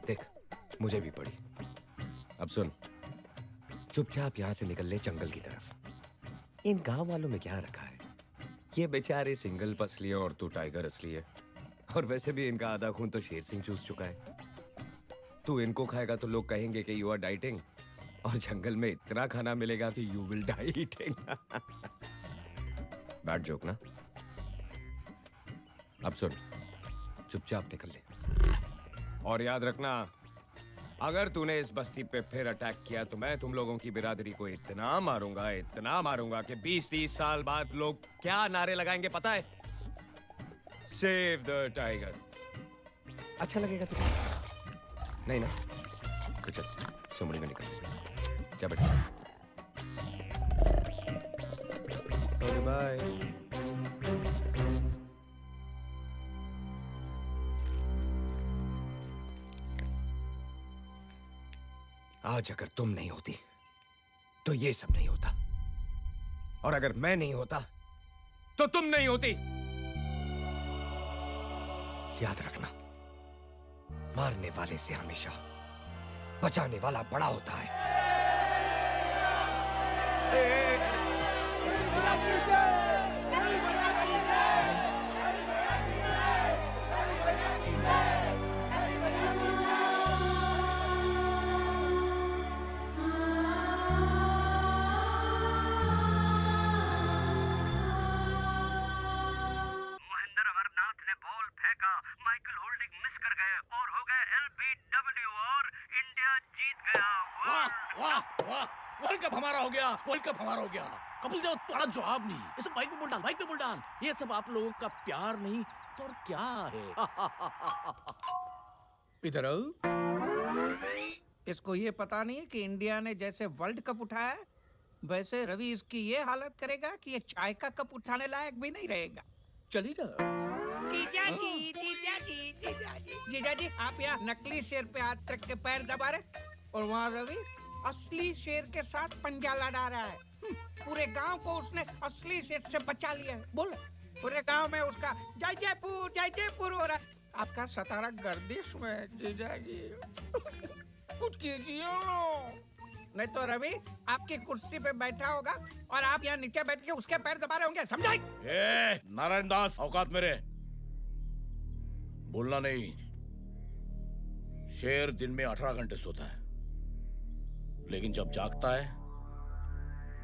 देख, मुझे भी पड़ी। अब सुन, चुपचाप यहाँ से निकल ले जंगल की तरफ। इन गांव वालों में क्या रखा है? ये बेचारे सिंगल पसली है और तू टाइगर असली है। और वैसे भी इनका आधा खून तो शेर सिंह चूस चुका है। तू इनको खाएगा तो लोग कहेंगे कि यू आर डाइटिंग, और जंगल में इतना खाना मिलेगा कि you will die eating. Bad joke ना? अब सुन, चुपचाप निकल ले। और याद रखना, अगर तूने इस बस्ती पे फिर अटैक किया तो मैं तुम लोगों की बिरादरी को इतना मारूंगा कि 20-30 साल बाद लोग क्या नारे लगाएंगे पता है? Save the tiger. अच्छा लगेगा तुझे? नहीं ना? तो चल, सुमड़ी में निकल। जा बेटा। Okay bye. आज अगर तुम नहीं होती तो ये सब नहीं होता, और अगर मैं नहीं होता तो तुम नहीं होती। याद रखना, मारने वाले से हमेशा बचाने वाला बड़ा होता है। वर्ल्ड कप हमारा हो गया, वर्ल्ड कप हमारा हो गया। कपिल देव तुम्हारा जवाब नहीं। ये सब माइक पे बोल डाल, माइक पे बोल डाल। ये सब आप लोगों का प्यार नहीं तो और क्या है? इधर आओ। इसको ये पता नहीं है कि इंडिया ने जैसे वर्ल्ड कप उठाया वैसे रवि इसकी ये हालत करेगा कि ये चाय का कप उठाने लायक भी नहीं रहेगा। चली जा। जीजा जी, आप यहाँ नकली शेर पे हाथ रख के पैर दबा रहे और वहाँ रवि असली शेर के साथ पंजा लड़ा रहा है। पूरे गांव को उसने असली शेर से बचा लिया है। बोलो, पूरे गांव में उसका जय जयपुर हो रहा है। आपका सतारा गर्दिश में जीजा जी। कुछ कीजिए, नहीं तो रवि आपकी कुर्सी पे बैठा होगा और आप यहाँ नीचे बैठ के उसके पैर दबा रहे होंगे। समझाई? नारायण दास, औकात मेरे। बोलना नहीं। शेर दिन में 18 घंटे सोता है, लेकिन जब जागता है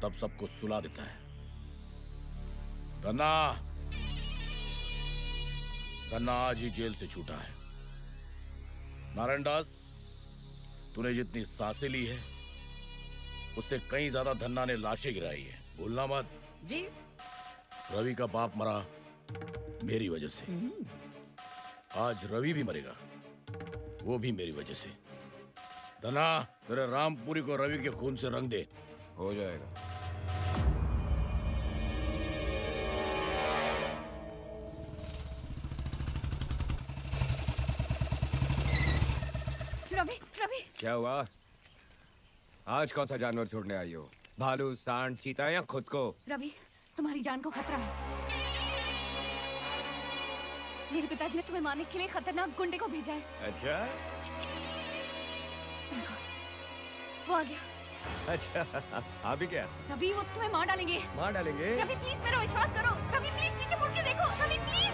तब सबको सुला देता है। धन्ना आज ही जेल से छूटा है। नारायण दास, तूने जितनी सांसें ली है उससे कहीं ज्यादा धन्ना ने लाशें गिराई है। भूलना मत जी। रवि का बाप मरा मेरी वजह से। आज रवि भी मरेगा, वो भी मेरी वजह से। धना, तेरे रामपुरी को रवि के खून से रंग दे। हो जाएगा। रवि, क्या हुआ? आज कौन सा जानवर छोड़ने आई हो? भालू, सांड, चीता या खुद को? रवि, तुम्हारी जान को खतरा है। मेरे पिताजी ने तुम्हें मारने के लिए खतरनाक गुंडे को भेजा है। अच्छा? वो आ गया। अच्छा, अभी क्या? रवि, वो तुम्हें मार डालेंगे। मार डालेंगे? रवि प्लीज मेरा विश्वास करो। रवि प्लीज पीछे मुड़ के देखो। रवि प्लीज।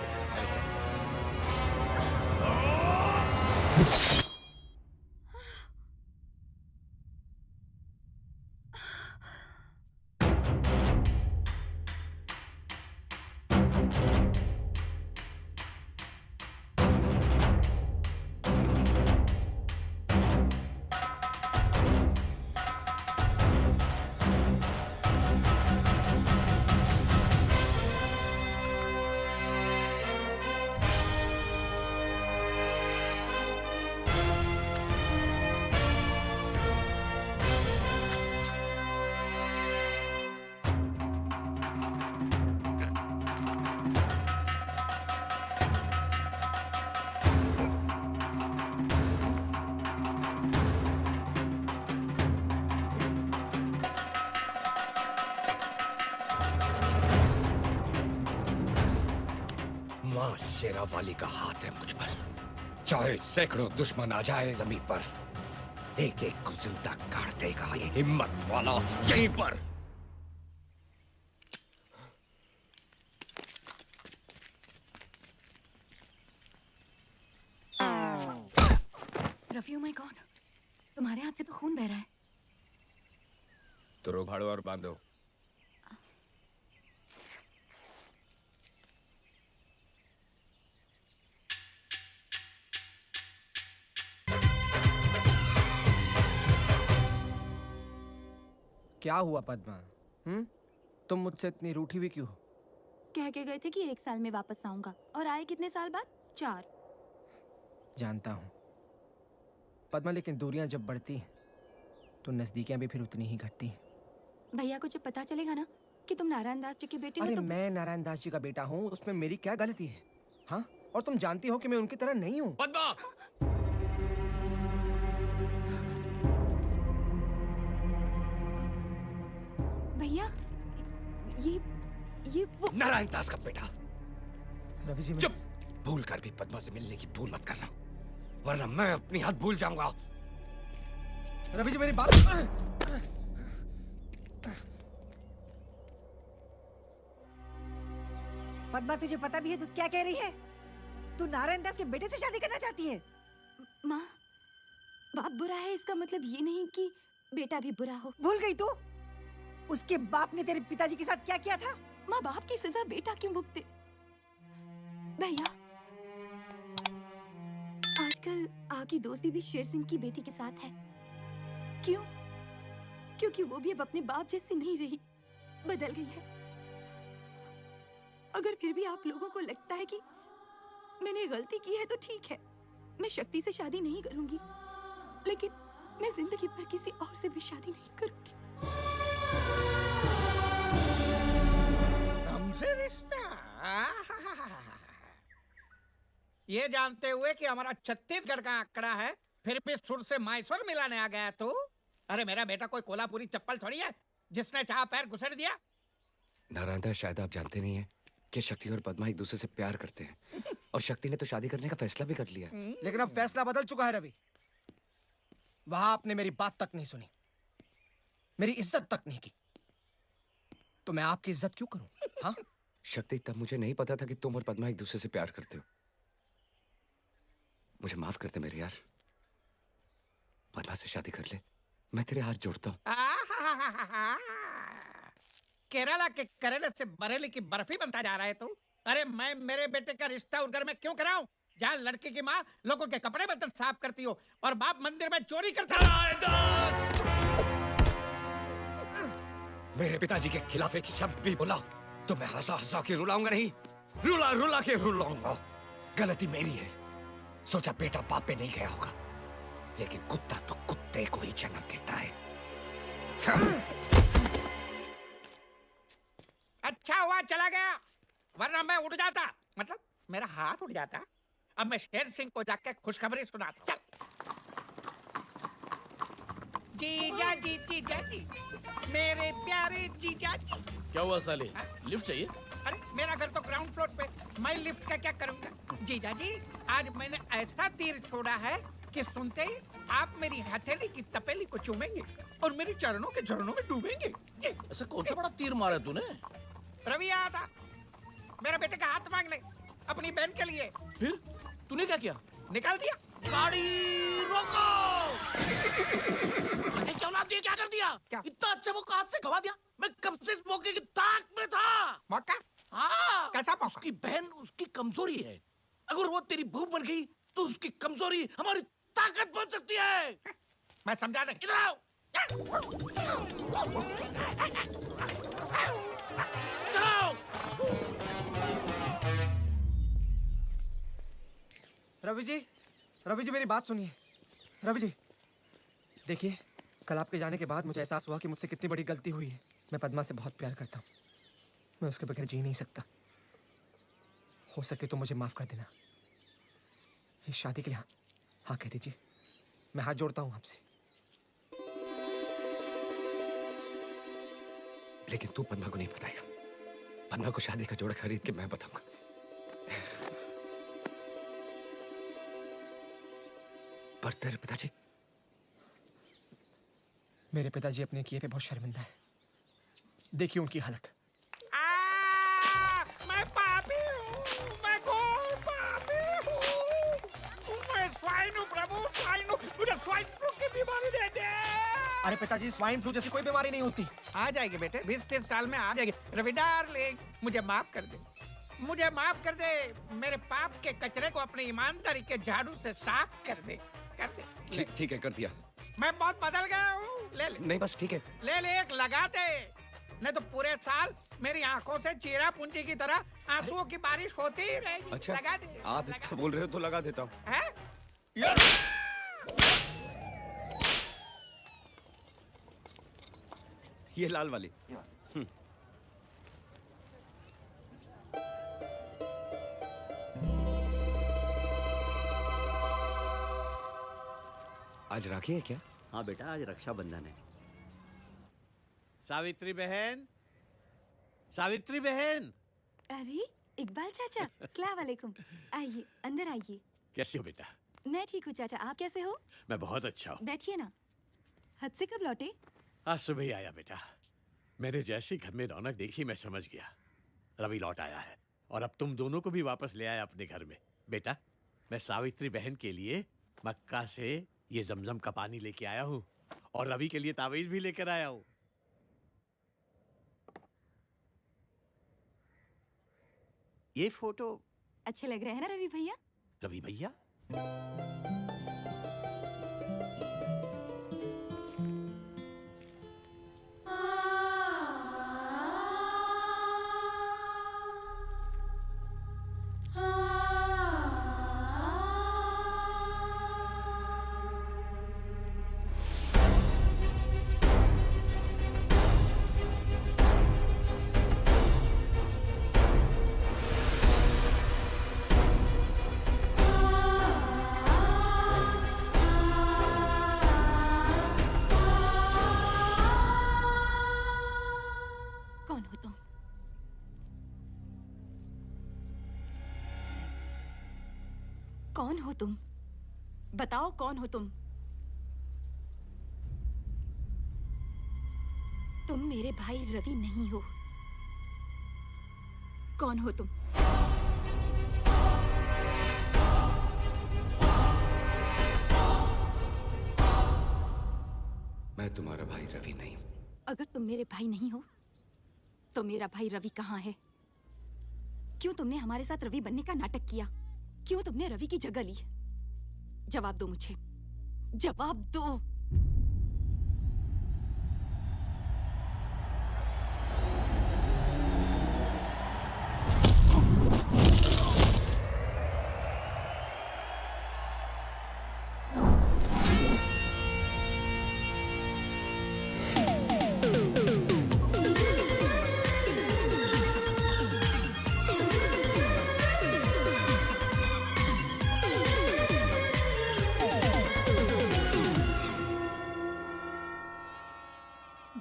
मां शेरावाली का हाथ है मुझ पर। चाहे सैकड़ों दुश्मन आ जाए जमीन पर, एक एक को जिंदा काट देगा ये हिम्मत वाला यहीं पर। रफी, ओ माय गॉड, तुम्हारे हाथ से तो खून बह रहा है। तो रो भाड़ो और बांधो। क्या हुआ पद्मा? तुम मुझसे इतनी रूठी हुई क्यों? कह के गए थे कि 1 साल में वापस आऊंगा, और आए कितने साल बाद? 4। जानता हूँ पद्मा, लेकिन दूरियां जब बढ़ती हैं तो नजदीकियां भी फिर उतनी ही घटती हैं। भैया को जब पता चलेगा ना कि तुम नारायण दास जी की बेटी हो अरे तो मैं नारायण दास जी का बेटा हूँ, उसमें मेरी क्या गलती है? हाँ, और तुम जानती हो कि मैं उनकी तरह नहीं हूँ। पद्मा! भैया, ये वो नारायण दास का बेटा। रवि जी, चुप! भूल कर भी पद्मा से मिलने की भूल मत करना, वरना मैं अपनी हद भूल जाऊंगा। रवि जी मेरी बात। पद्मा, तुझे पता भी है तू क्या कह रही है? तू नारायण दास के बेटे से शादी करना चाहती है? माँ, बाप बुरा है इसका मतलब ये नहीं कि बेटा भी बुरा हो। भूल गई तू? उसके बाप ने तेरे पिताजी के साथ क्या किया था? माँ, बाप की सजा बेटा क्यों भुगते? भैया, आजकल आपकी दोस्ती भी शेर सिंह की बेटी के साथ है। क्यों? क्योंकि वो भी अब अपने बाप जैसी नहीं रही, बदल गई है। अगर फिर भी आप लोगों को लगता है कि मैंने गलती की है तो ठीक है, मैं शक्ति से शादी नहीं करूंगी, लेकिन मैं जिंदगी भर किसी और से भी शादी नहीं करूंगी। हमसे रिश्ता? ये जानते हुए कि हमारा छत्तीसगढ़ का आंकड़ा है, फिर भी सुर से मैसूर मिलाने आ गया तू? अरे मेरा बेटा कोई कोल्हापुरी चप्पल थोड़ी है जिसने चाह पैर घुसेड़ दिया। नारायण दास, शायद आप जानते नहीं है कि शक्ति और पद्मा एक दूसरे से प्यार करते हैं, और शक्ति ने तो शादी करने का फैसला भी कर लिया। लेकिन अब फैसला बदल चुका है रवि। वहां आपने मेरी बात तक नहीं सुनी, मेरी इज्जत तक नहीं की, तो मैं आपकी इज्जत क्यों करूं? हाँ? शक्ति, तब मुझे नहीं पता था कि तुम और पद्मा एक दूसरे से प्यार करते हो। मुझे माफ कर दे मेरे यार, पद्मा से शादी कर ले, मैं तेरे हाथ जोड़ता हूँ। केरला के करेले से बरेली की बर्फी बनता जा रहा है तू? अरे मैं मेरे बेटे का रिश्ता उस घर में क्यों कराऊं जहाँ लड़की की माँ लोगों के कपड़े बर्तन साफ करती हो और बाप मंदिर में चोरी करता है। मेरे पिताजी के खिलाफ एक शब्द भी बोला तो मैं हंसा हंसा के रुलाऊंगा नहीं, रुला रुला के रुलाऊंगा। गलती मेरी है, सोचा बेटा बाप पे नहीं गया होगा, लेकिन कुत्ता तो कुत्ते को ही जन्म देता है। अच्छा हुआ चला गया, वरना मैं उठ जाता, मतलब मेरा हाथ उठ जाता। अब मैं शेर सिंह को जाके खुशखबरी सुनाता। चल। जीजा जी, जीजा जी, मेरे प्यारे जीजा जी। क्या हुआ साले? लिफ्ट चाहिए? अरे मेरा घर तो ग्राउंड फ्लोर पे, मैं लिफ्ट का क्या करूंगा? जीजा जी, आज मैंने ऐसा तीर छोड़ा है कि सुनते ही आप मेरी हथेली की तपेली को चूमेंगे और मेरे चरणों के झरनों में डूबेंगे। ऐसा कौन सा बड़ा तीर मारा तूने? रवि आया था मेरे बेटे का हाथ मांगने अपनी बहन के लिए। फिर तूने क्या किया? निकाल दिया। गाड़ी रोको। क्या औलाद दिया, क्या कर दिया? क्या? इतना अच्छा मौका हाथ से गवा दिया। मैं कब से इस मौके की ताक में था। मौका? हाँ, कैसा मौका? उसकी बहन उसकी कमजोरी है। अगर वो तेरी बहू बन गई तो उसकी कमजोरी हमारी ताकत बन सकती है। मैं समझा नहीं। इधर आओ। चलो। रवि जी मेरी बात सुनिए। रवि जी देखिए, कल आपके जाने के बाद मुझे एहसास हुआ कि मुझसे कितनी बड़ी गलती हुई है। मैं पद्मा से बहुत प्यार करता हूँ। मैं उसके बगैर जी नहीं सकता। हो सके तो मुझे माफ कर देना। इस शादी के लिए हाँ कह दीजिए। मैं हाथ जोड़ता हूँ आपसे। लेकिन तू पन्ना को नहीं बताएगा। पन्ना को शादी का जोड़ा खरीद के मैं बताऊंगा। पर तेरे पिताजी? मेरे पिताजी अपने किए पे बहुत शर्मिंदा है। देखिए उनकी हालत। मैं पापी हूँ, मैं घोर पापी हूँ। मैं स्वाइन हूँ प्रभु, स्वाइन हूँ। मुझे स्वाइन फ्लू की बीमारी दे दे। अरे पिताजी, स्वाइन फ्लू जैसी कोई बीमारी नहीं होती। आ जाएगी बेटे, 20-30 साल में आ जाएगी। रवि डार्लिंग, मुझे माफ कर दे, मुझे माफ कर दे। मेरे पाप के कचरे को अपनी ईमानदारी के झाड़ू से साफ कर दे, कर दे। ठीक है, कर दिया। मैं बहुत बदल गया हूँ। ले ले। नहीं बस ठीक है। ले ले, एक लगा दे। नहीं तो पूरे साल मेरी आंखों से चीरा पूंजी की तरह आंसुओं की बारिश होती ही रहेगी। अच्छा, लगा दे। आप इतना बोल रहे हो तो लगा देता हूँ। हैं? ये लाल वाली। आज राखी है क्या? हाँ बेटा, आज रक्षाबंधन है। सावित्री बहन, सावित्री बहन। अरे इकबाल चाचा, अस्सलाम वालेकुम। आइए अंदर आइए। कैसे हो बेटा? मैं ठीक हूँ चाचा, आप कैसे हो? मैं बहुत अच्छा हूँ। बैठिए ना। हद से कब लौटे? आज सुबह ही आया बेटा। मैंने जैसे घर में रौनक देखी मैं समझ गया रवि लौट आया है, और अब तुम दोनों को भी वापस ले आया अपने घर में। बेटा, मैं सावित्री बहन के लिए मक्का से ये जमजम का पानी लेके आया हूँ, और रवि के लिए तावीज भी लेकर आया हूँ। ये फोटो अच्छे लग रहे हैं ना रवि भैया? रवि भैया? कौन हो तुम? बताओ कौन हो तुम? तुम मेरे भाई रवि नहीं हो। कौन हो तुम? मैं तुम्हारा भाई रवि नहीं। अगर तुम मेरे भाई नहीं हो तो मेरा भाई रवि कहाँ है? क्यों तुमने हमारे साथ रवि बनने का नाटक किया? क्यों तुमने रवि की जगह ली? जवाब दो मुझे, जवाब दो।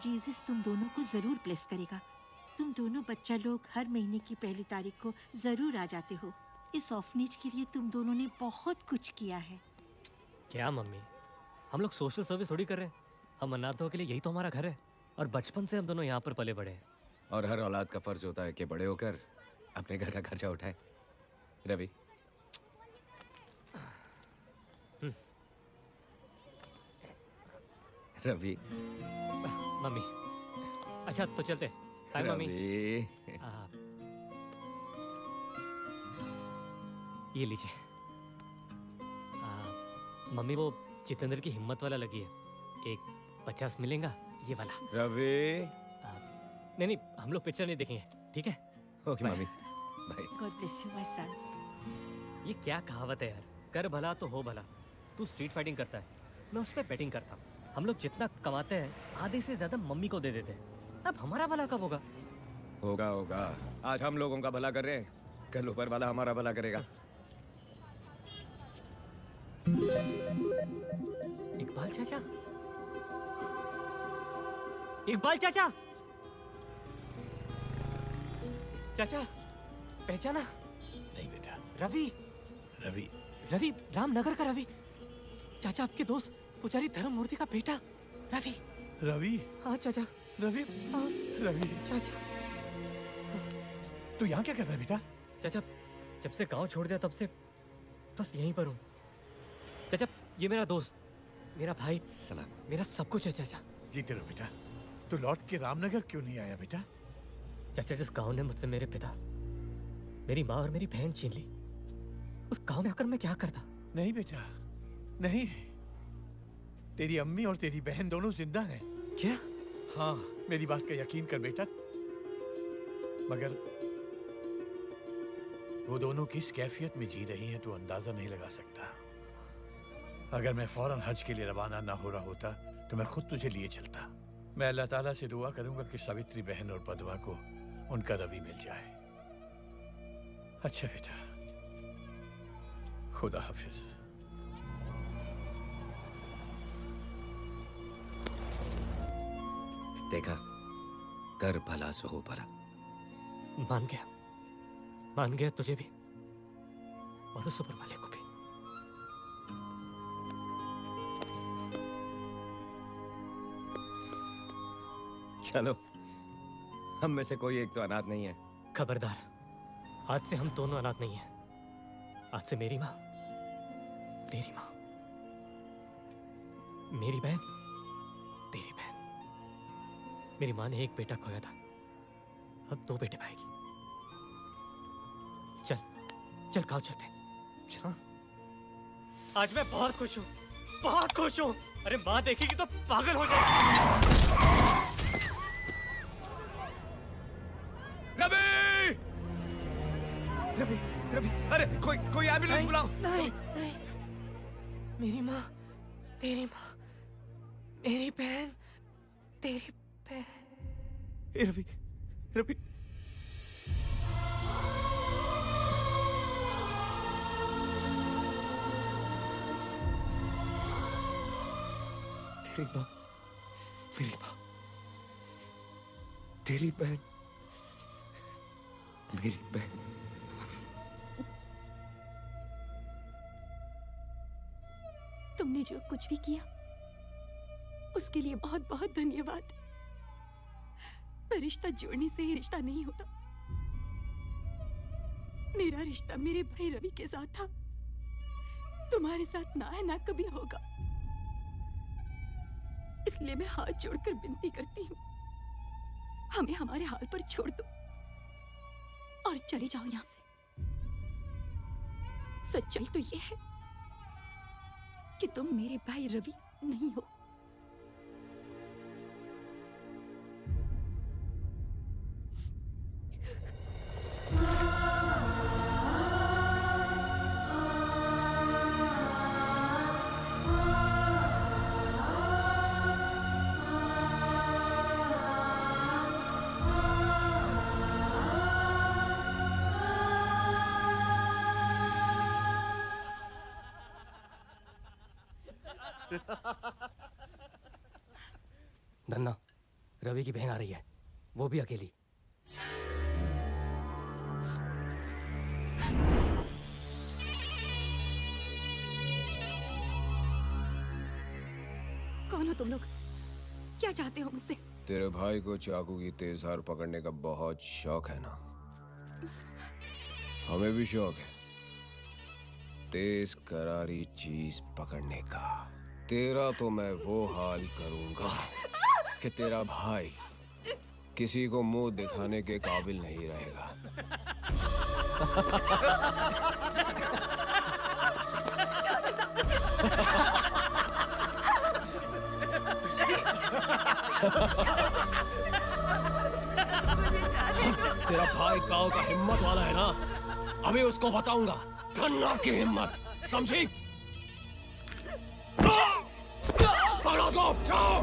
जीसस तुम दोनों को जरूर ब्लेस करेगा। तुम दोनों बच्चा लोग हर महीने की पहली तारीख को जरूर आ जाते हो। इस ऑर्फनेज के लिए तुम दोनों ने बहुत कुछ किया है। क्या मम्मी, हम लोग सोशल सर्विस थोड़ी कर रहे हैं। हम अनाथों के लिए यही तो हमारा घर है, और बचपन से हम दोनों यहाँ पर पले बड़े हैं। और हर औलाद का फर्ज होता है कि बड़े होकर अपने घर का खर्चा उठाए। रवि, रवि। मम्मी, अच्छा तो चलते। Bye mummy. ये लीजिए। मम्मी वो जितेंद्र की हिम्मत वाला लगी है, एक 50 मिलेगा ये वाला। रवि। नहीं हम लोग पिक्चर नहीं देखेंगे, ठीक है? Okay mummy, bye. God bless you my sons. ये क्या कहावत है यार, कर भला तो हो भला। तू स्ट्रीट फाइटिंग करता है, मैं उस पर बैटिंग करता हूँ। हम लोग जितना कमाते हैं आधे से ज्यादा मम्मी को दे देते हैं। अब हमारा भला कब होगा? होगा। आज हम लोगों का भला कर रहे हैं, कल ऊपर वाला हमारा भला करेगा। इकबाल चाचा, इकबाल चाचा, चाचा पहचाना? नहीं बेटा। रवि, रवि, रवि रामनगर का रवि। चाचा आपके दोस्त पुजारी धर्ममूर्ति का बेटा रवि। रवि? हाँ चाचा। रवि? हाँ रवि चाचा। तू यहाँ क्या कर रहा है बेटा? चाचा जब से गांव छोड़ दिया तब से बस यहीं पर हूँ। चाचा ये मेरा दोस्त, मेरा भाई, सलाम, मेरा सब कुछ है चाचा। जीते रहो बेटा। तू लौट के रामनगर क्यों नहीं आया बेटा? चाचा जिस गांव ने मुझसे मेरे पिता, मेरी माँ और मेरी बहन छीन ली, उस गांव में आकर मैं क्या करता? नहीं बेटा, नहीं। तेरी अम्मी और तेरी बहन दोनों जिंदा हैं। क्या? हाँ, मेरी बात का यकीन कर बेटा। मगर वो दोनों किस कैफियत में जी रही हैं तू अंदाजा नहीं लगा सकता। अगर मैं फौरन हज के लिए रवाना ना हो रहा होता तो मैं खुद तुझे लिए चलता। मैं अल्लाह ताला से दुआ करूंगा कि सावित्री बहन और पदमा को उनका रवि मिल जाए। अच्छा बेटा, खुदा हाफिज। देखा, कर भला सो हो भला। मान गया तुझे भी और उस ऊपर वाले को भी। चलो, हम में से कोई एक तो अनाथ नहीं है। खबरदार, आज से हम दोनों अनाथ नहीं हैं। आज से मेरी माँ, तेरी माँ, मेरी बहन, तेरी बहन। मेरी माँ ने एक बेटा खोया था, अब 2 बेटे पाएगी। चल गाँव चलते। चल। आज मैं बहुत खुश हूँ, बहुत खुश हूँ। अरे माँ देखेगी तो पागल हो जाएगी। रवि! रवि, रवि, अरे कोई एम्बुलेंस बुलाओ। नहीं, मेरी माँ, तेरी माँ, मेरी बहन, तेरी बहन। रवि, रवि। तेरी माँ, मेरी माँ, तेरी बहन, मेरी बहन। तुमने जो कुछ भी किया उसके लिए बहुत बहुत धन्यवाद। पर रिश्ता जोड़ने से ही रिश्ता नहीं होता। मेरा रिश्ता मेरे भाई रवि के साथ था, तुम्हारे साथ ना है ना कभी होगा। इसलिए मैं हाथ जोड़कर विनती करती हूँ, हमें हमारे हाल पर छोड़ दो और चले जाओ यहां से। सच्चाई तो ये है कि तुम मेरे भाई रवि नहीं हो। धन्ना, रवि की बहन आ रही है, वो भी अकेली। कौन हो तुम लोग? क्या चाहते हो मुझसे? तेरे भाई को चाकू की तेज धार पकड़ने का बहुत शौक है ना? हमें भी शौक है तेज करारी चीज पकड़ने का। तेरा तो मैं वो हाल करूंगा कि तेरा भाई किसी को मुंह दिखाने के काबिल नहीं रहेगा। तेरा भाई गांव का हिम्मत वाला है ना, अभी उसको बताऊंगा धन्ना की हिम्मत, समझी? पकड़ो उसको, जाओ।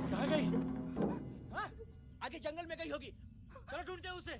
कहाँ गई? हाँ? आगे जंगल में गई होगी। चलो ढूंढते हैं उसे।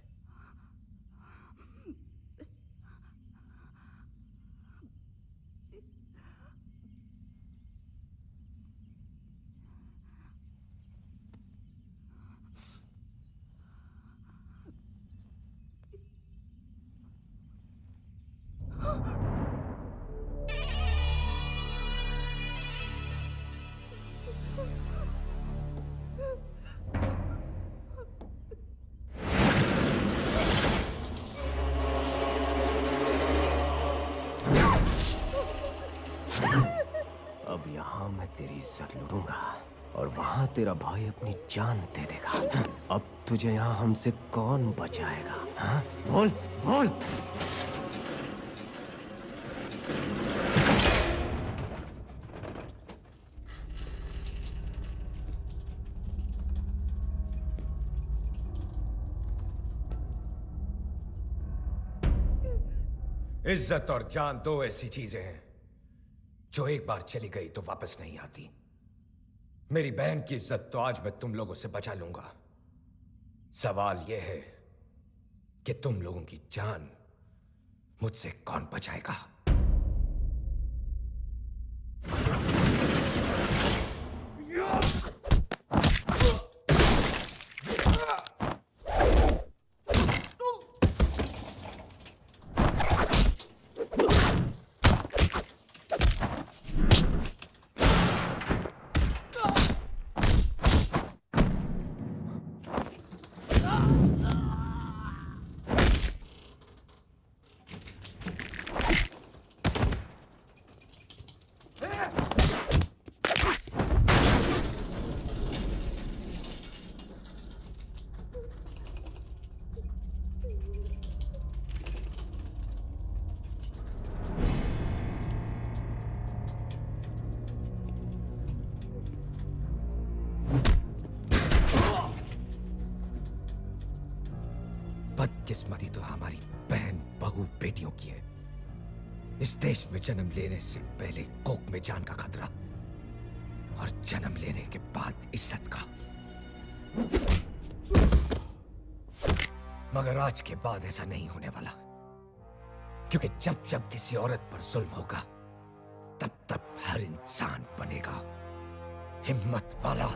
अब यहाँ मैं तेरी इज्जत लूटूंगा और वहां तेरा भाई अपनी जान दे देगा। अब तुझे यहाँ हमसे कौन बचाएगा? हाँ? बोल बोल। इज्जत और जान दो ऐसी चीजें हैं जो एक बार चली गई तो वापस नहीं आती। मेरी बहन की इज्जत तो आज मैं तुम लोगों से बचा लूंगा। सवाल यह है कि तुम लोगों की जान मुझसे कौन बचाएगा? बदकिस्मती तो हमारी बहन बहू बेटियों की है। इस देश में जन्म लेने से पहले कोख में जान का खतरा और जन्म लेने के बाद इज्जत का। मगर आज के बाद ऐसा नहीं होने वाला, क्योंकि जब जब किसी औरत पर जुल्म होगा तब तब हर इंसान बनेगा हिम्मत वाला।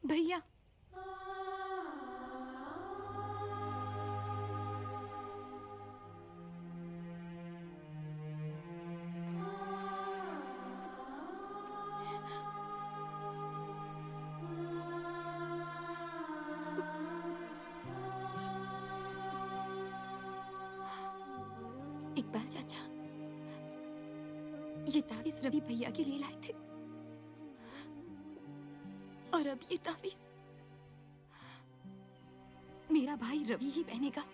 भैया, इकबाल चाचा, ये तावीज रवि भैया के लिए लाए थे और अब ये तावीज मेरा भाई रवि ही पहनेगा।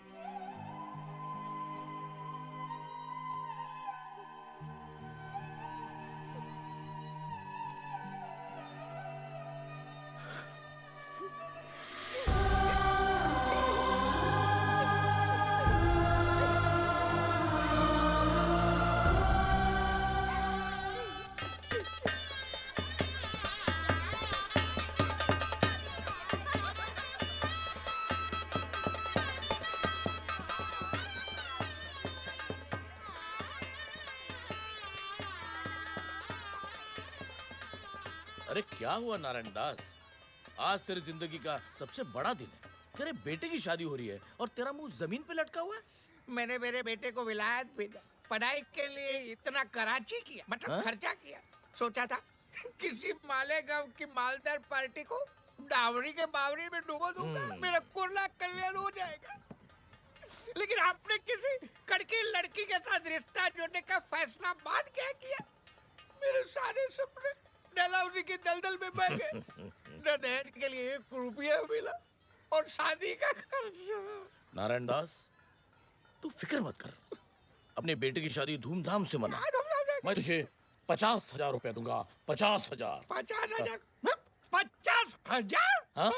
अरे क्या हुआ नारायण दास? आज तेरी जिंदगी का सबसे बड़ा दिन है। तेरे बेटे की शादी हो रही है और तेरा मुंह जमीन पे लटका हुआ है। मैंने मेरे बेटे को विलायत भेजा, पढ़ाई के लिए इतना कराची किया, मतलब खर्चा किया। सोचा था किसी मालेगांव की मालदार पार्टी को डावरी के बावरी में डुबो दूंगा, मेरा कुर्ला कल्याण हो जाएगा। लेकिन आपने किसी कड़की लड़की के साथ रिश्ता जोड़ने का फैसला बाद क्या किया? मेरे सारे सपने डलहौजी की दलदल में बह गए। न दहेज के लिए 1 रुपया मिला और शादी का खर्चा। नारायण दास, तू फिक्र मत कर, अपने बेटे की शादी धूमधाम से मना। मैं तुझे 50,000 रुपया दूंगा। 50,000। 50,000? 50,000? हाँ?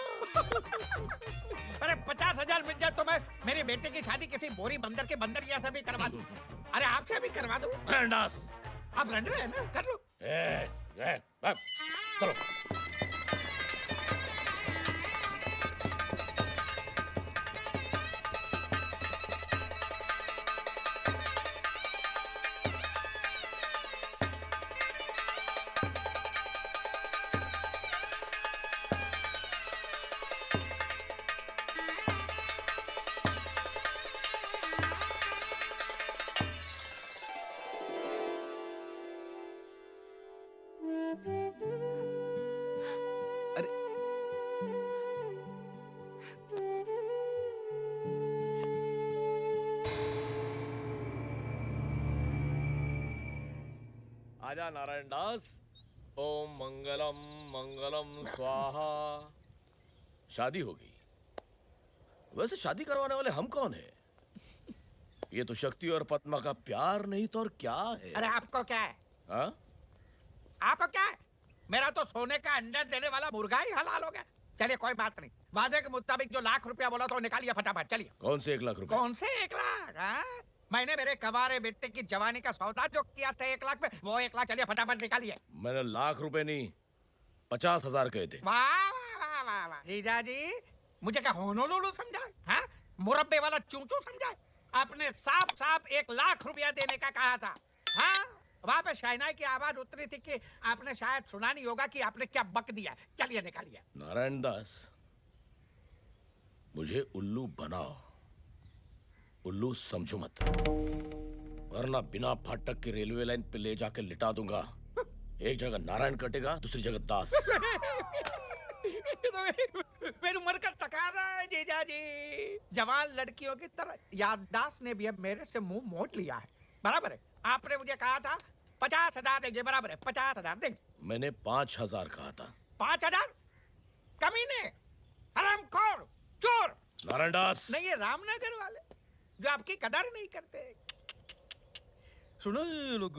अरे 50,000 मिल जाए तो मैं मेरे बेटे की शादी किसी बोरी बंदर के बंदरिया से भी करवा दूं। अरे आपसे भी करवा दूं। दास, आप लड़ रहे हैं ना, कर लो। चलो। आजा नारायण दास। ओम मंगलम मंगलम स्वाहा। शादी हो गई। वैसे शादी करवाने वाले हम कौन है? ये तो शक्ति और पद्मा का प्यार नहीं तो और क्या है? अरे आपको क्या है? हाँ? आपको क्या है? मेरा तो सोने का अंडा देने वाला मुर्गा ही हलाल हो गया। चलिए कोई बात नहीं, वादे के मुताबिक जो लाख रुपया बोला तो निकालिए फटाफट। चलिए। कौन से 1 लाख रुपए? कौन से 1 लाख? हाँ? मैंने मेरे कवारे बेटे की जवानी का सौदा जो किया था 1 लाख में, वो 1 लाख चलिए फटाफट निकालिए। मैंने लाख रुपए नहीं 50,000 कहे थे। वाह वाह वाह वाह वाह। जीजा जी मुझे क्या होनोलुलु समझा? हाँ? मुरब्बे वाला चूचू समझा? आपने साफ साफ 1 लाख रुपया देने का कहा था। हाँ? वहाँ पे शहनाई की आवाज उतरी थी कि आपने शायद सुना नहीं होगा कि आपने क्या बक दिया। चलिए निकालिए। नारायण दास, मुझे उल्लू बनाओ, उल्लू समझो मत, वरना बिना फाटक के रेलवे लाइन पे ले जाके लिटा दूंगा। एक जगह नारायण कटेगा, दूसरी जगह दास। मेरी उम्र का तकाजा है जीजा जी। जवान लड़कियों की तरह याददाश्त ने भी अब मेरे से मुंह मोड़ लिया है। बराबर है, आपने मुझे कहा था 50,000 देंगे। बराबर है, 50,000 देंगे। मैंने 5,000 कहा था। 5,000? कमीने, हरामखोर, चोर। नारायण दास। नहीं, ये रामनगर वाले जो आपकी कदर नहीं करते। सुना ये लोग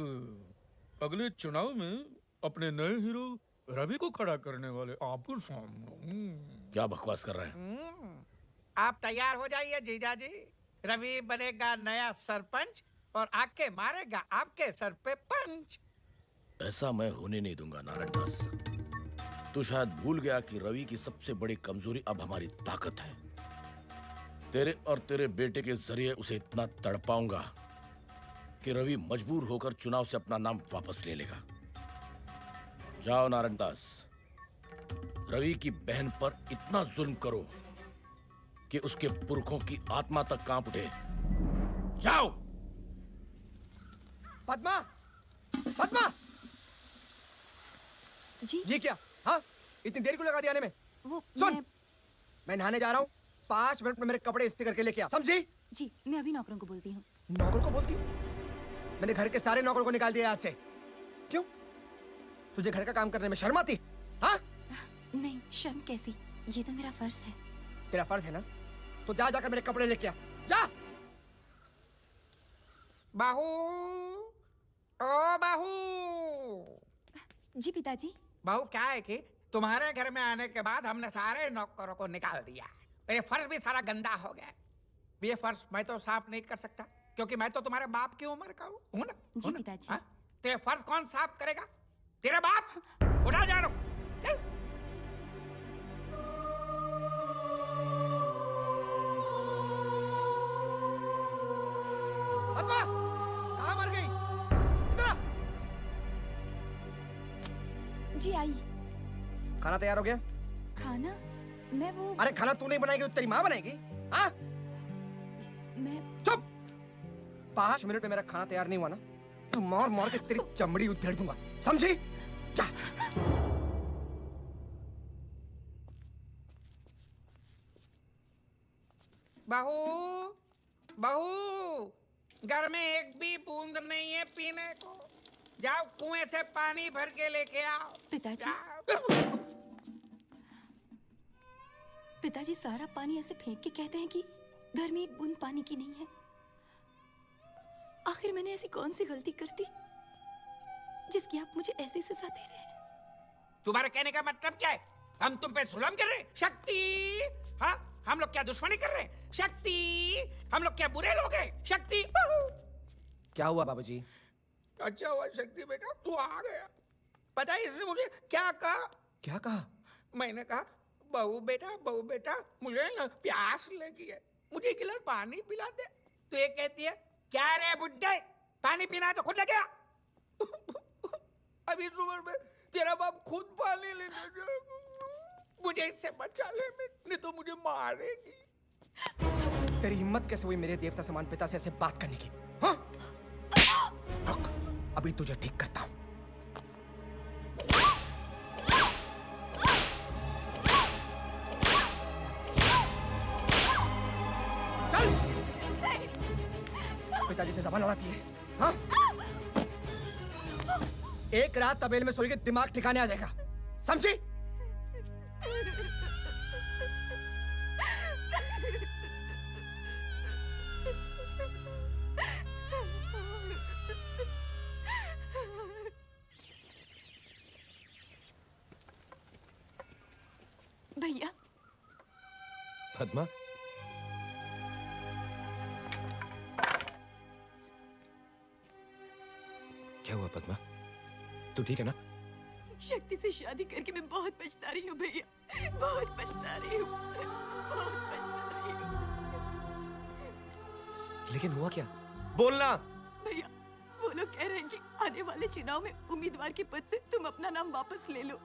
अगले चुनाव में अपने नए हीरो रवि को खड़ा करने वाले आपके सामने। क्या बकवास कर रहे हैं? आप तैयार हो जाइए जीजा जी। रवि बनेगा नया सरपंच और आके मारेगा आपके सर पे पंच। ऐसा मैं होने नहीं दूंगा नारायण दास। तू शायद भूल गया कि रवि की सबसे बड़ी कमजोरी अब हमारी ताकत है। तेरे और तेरे बेटे के जरिए उसे इतना तड़पाऊंगा कि रवि मजबूर होकर चुनाव से अपना नाम वापस ले लेगा। जाओ नारायण दास, रवि की बहन पर इतना जुल्म करो कि उसके पुरखों की आत्मा तक कांप उठे। जाओ। पद्मा, पद्मा जी क्या? हाँ, इतनी देर क्यों लगा दी आने में? सुन, मैं नहाने जा रहा हूँ, 5 मिनट में मेरे कपड़े इस्त्री करके लेके आ, समझी? जी मैं अभी नौकरों को बोलती हूँ। नौकर को बोलती हूँ? मैंने घर के सारे नौकरों को निकाल दिया आज से। क्यों? तुझे घर का काम करने में शर्म आती? हाँ? नहीं, शर्म कैसी, ये तो मेरा फर्ज है। तेरा फर्ज है ना? तो जा जाकर मेरे कपड़े लेके आ, जा। बाहू, ओ बाहू। जी पिताजी। बाहू क्या है कि तुम्हारे घर में आने के बाद हमने सारे नौकरों को निकाल दिया। ये फर्श भी सारा गंदा हो गया। ये फर्श मैं तो साफ नहीं कर सकता क्योंकि मैं तो तुम्हारे बाप की उम्र का हूँ ना। जी पिताजी। तो ये फर्श कौन साफ करेगा? तेरा बाप। उठा जानो। पद्मा, कहाँ मर गई? इधर आ। जी आई। खाना तैयार हो गया? खाना? मैं वो अरे खाना तू नहीं बनाएगी तो तेरी माँ बनाएगी? हाँ? मैं चुप! 5 मिनट में मेरा खाना तैयार नहीं हुआ ना, तो मार मार के तेरी चमड़ी उधेड़ दूंगा, समझी? जा। बहू, बहू, घर में एक भी बूंद नहीं है पीने को। जाओ कुएं से पानी भर के लेके आओ। पिताजी, पिताजी सारा पानी ऐसे फेंक के कहते हैं कि घर में एक बूंद पानी की नहीं है। आखिर मैंने ऐसी कौन सी गलती कर दी जिसकी आप मुझे ऐसी सजा दे रहे हैं? तुम्हारे कहने का मतलब क्या है? हम तुम पे जुल्म कर रहे हैं? शक्ति, हाँ? हम लोग क्या दुश्मनी कर रहे हैं? शक्ति, हम लोग क्या बुरे लोग हैं? शक्ति, क्या हुआ बाबूजी? अच्छा हुआ शक्ति बेटा तू आ गया। पता है इसने मुझे क्या कहा? क्या कहा? मैंने कहा बहू बेटा मुझे ना प्यास लगी है, मुझे एक गिलास पानी पिला दे। तो ये कहती है क्या रे बुड्ढे, पानी पीना है तो खुद लेके आ। अभी इस उम्र में तेरा बाप खुद पानी लेने जाएगा। मुझे इससे बचा ले, नहीं तो मुझे मारेगी। तेरी हिम्मत कैसे हुई मेरे देवता समान पिता से ऐसे बात करने की? हाँ? रुक, अभी तुझे ठीक करता हूं। चल! पिताजी से जबान लड़ाती है, हाँ? एक रात तबेले में सोएगी, दिमाग ठिकाने आ जाएगा, समझी? भैया। पद्मा, क्या हुआ पद्मा? तू ठीक है ना? शक्ति से शादी करके मैं बहुत पछता रही हूँ भैया, बहुत पछता रही हूँ, बहुत पछता रही हूँ। लेकिन हुआ क्या? बोलना। भैया, वो लोग कह रहे हैं कि आने वाले चुनाव में उम्मीदवार के पद से तुम अपना नाम वापस ले लो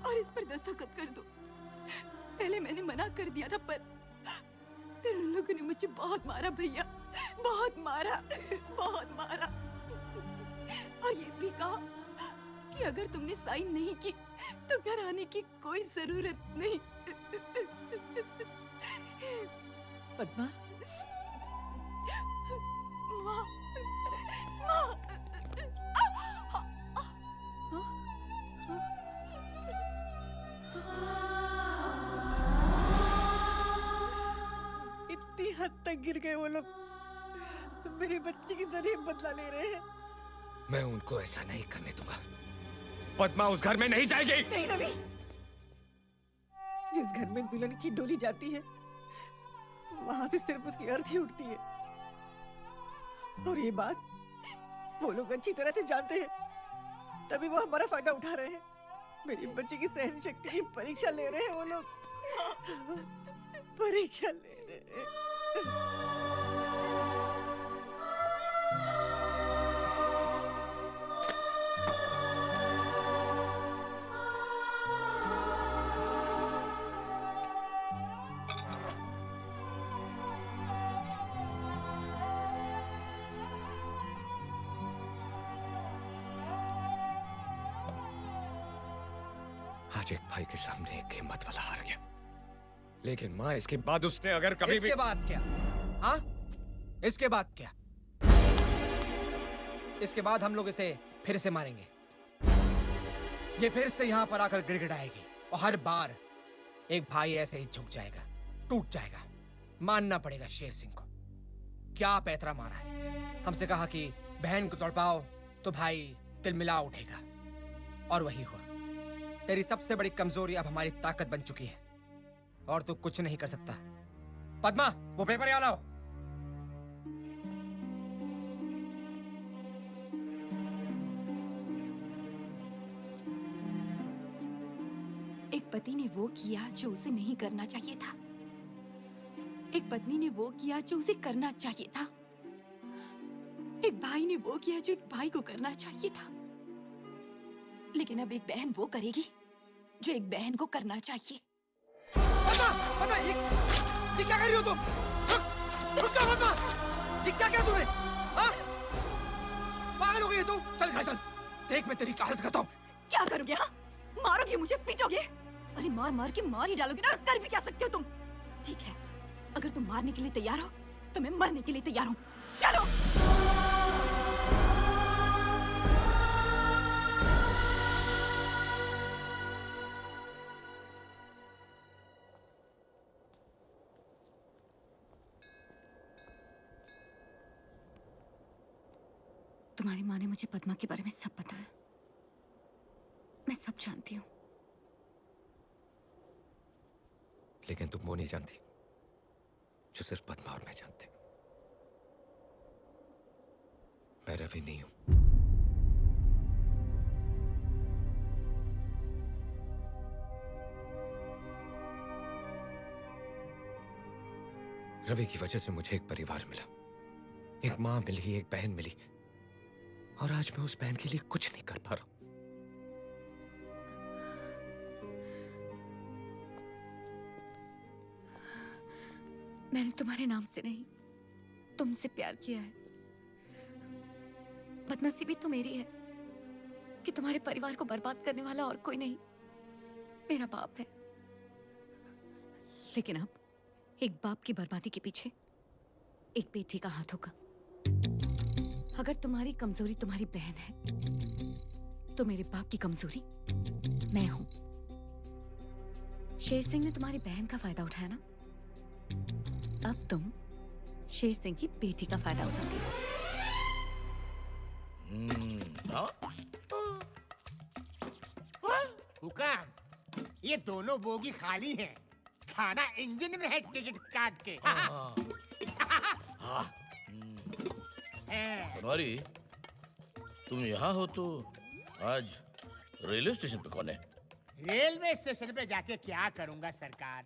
और इस पर दस्तखत कर दो। पहले मैंने मना कर दिया था, पर फिर उन लोगों ने मुझे बहुत मारा भैया, बहुत मारा, बहुत मारा। और ये भी कहा कि अगर तुमने साइन नहीं की तो घर आने की कोई जरूरत नहीं। पद्मा, माँ, माँ, इतनी हद तक गिर गए वो लोग, मेरे बच्चे की जरिए बदला ले रहे हैं। मैं उनको ऐसा नहीं करने दूंगा। पद्मा उस घर में नहीं जाएगी। नहीं रवि, जिस घर में दुल्हन की डोली जाती है वहां से सिर्फ उसकी अर्थी उठती है, और ये बात वो लोग अच्छी तरह से जानते हैं, तभी वो हमारा फायदा उठा रहे हैं। मेरी बच्ची की सहन शक्ति की परीक्षा ले रहे हैं वो लोग, परीक्षा ले रहे हैं। आज एक भाई के सामने एक हिम्मत वाला हार गया, लेकिन माँ इसके बाद उसने अगर कभी इसके बाद क्या? हाँ? इसके बाद क्या? इसके बाद हम लोग इसे फिर से मारेंगे। ये फिर से यहाँ पर आकर गिड़गिड़ाएगी और हर बार एक भाई ऐसे ही झुक जाएगा, टूट जाएगा। मानना पड़ेगा शेर सिंह को। क्या पैतरा मारा है। हमसे कहा कि बहन को तड़पाओ तो भाई तिलमिला उठेगा, और वही हुआ। तेरी सबसे बड़ी कमजोरी अब हमारी ताकत बन चुकी है और तू कुछ नहीं कर सकता। पद्मा, वो पेपर यहाँ लाओ। एक पति ने वो किया जो उसे नहीं करना चाहिए था, एक पत्नी ने वो किया जो उसे करना चाहिए था, एक भाई ने वो किया जो एक भाई को करना चाहिए था, लेकिन अब एक बहन वो करेगी जो एक बहन को करना चाहिए। पता ये क्या कर रही हो तुम? रुक जाओ पद्मा! ये क्या किया तुमने? हाँ? पागल हो गई है तू? चल घर चल। देख मैं तेरी हालत करता हूँ। क्या करोगे? हाँ, मारोगे मुझे, पीटोगे? अरे मार मार के मार ही डालोगे ना, और कर भी क्या सकते हो तुम? ठीक है, अगर तुम मारने के लिए तैयार हो तो मैं मरने के लिए तैयार हूँ। चलो। तुम्हारी माँ ने मुझे पद्मा के बारे में सब बताया। मैं सब जानती हूँ। लेकिन तुम वो नहीं जानती जो सिर्फ पद्मा और मैं जानते। मैं रवि नहीं हूं। रवि की वजह से मुझे एक परिवार मिला, एक मां मिली, एक बहन मिली, और आज मैं उस बहन के लिए कुछ नहीं कर पा रहा। मैंने तुम्हारे नाम से नहीं, तुमसे प्यार किया है। बदनसीबी तो मेरी है कि तुम्हारे परिवार को बर्बाद करने वाला और कोई नहीं, मेरा बाप है। लेकिन अब एक बाप की बर्बादी के पीछे एक बेटी का हाथ होगा। अगर तुम्हारी कमजोरी तुम्हारी बहन है, तो मेरे बाप की कमजोरी मैं हूं। शेर सिंह ने तुम्हारी बहन का फायदा उठाया ना, अब तुम शेर सिंह की बेटी का फायदा उठाती हो। हुक्म, ये दोनों बोगी खाली हैं। खाना इंजन में है, टिकट काट के। बनवारी, तुम यहाँ हो तो आज रेलवे स्टेशन पे कौन है? रेलवे स्टेशन पे जाके क्या करूंगा सरकार?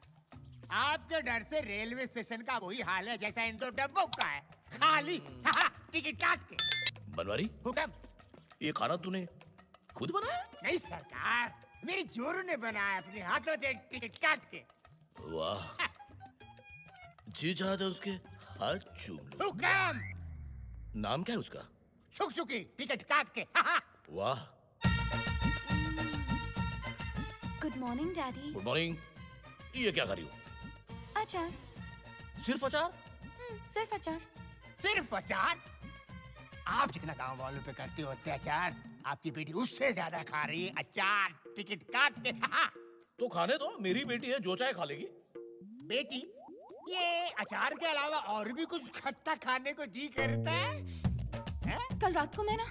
आपके डर से रेलवे स्टेशन का वही हाल है जैसा इन दो डब्बों का है, खाली। टिकट काट के। बनवारी, हुक्म, ये खाना तूने खुद बनाया? नहीं सरकार, मेरी जोरू ने बनाया अपने हाथों से, टिकट काट के। वाह, जी चाहता उसके हाथ चूम लो। हुक्म। नाम क्या है उसका? सुकी, टिकट काट के। वाह। Good morning daddy. Good morning. ये क्या कर रही हो? अचार। सिर्फ अचार? सिर्फ अचार। सिर्फ अचार? आप जितना गांव वालों पे करते हो अत्याचार, आपकी बेटी उससे ज्यादा खा रही है अचार। टिकट काट के। तो खाने दो, मेरी बेटी है, जो चाहे खा लेगी। बेटी, ये अचार के अलावा और भी कुछ खट्टा खाने को जी करता है? कल रात को मैं ना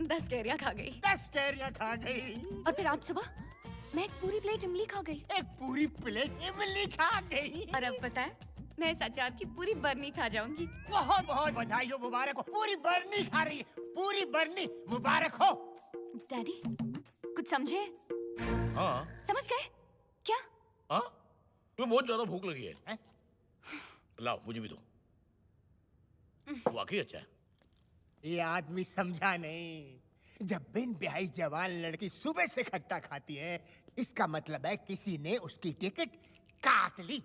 10 कैरियां खा गई। 10 कैरियां खा गई? और फिर आज सुबह मैं एक पूरी प्लेट इमली खा गई। एक पूरी प्लेट इमली खा गई? और अब पता है, मैं इस अचार की पूरी बरनी खा जाऊंगी। बहुत बहुत बधाई हो, मुबारक हो। पूरी बरनी खा रही है, पूरी बरनी, मुबारक हो। डैडी, कुछ समझे? हाँ। समझ गए? क्या? हाँ, तुम्हें बहुत ज्यादा भूख लगी है? लाओ, मुझे भी दो। वाकई अच्छा है। ये आदमी समझा नहीं। जब बिन ब्याही जवान लड़की सुबह से खट्टा खाती है, इसका मतलब है किसी ने उसकी टिकट काट ली।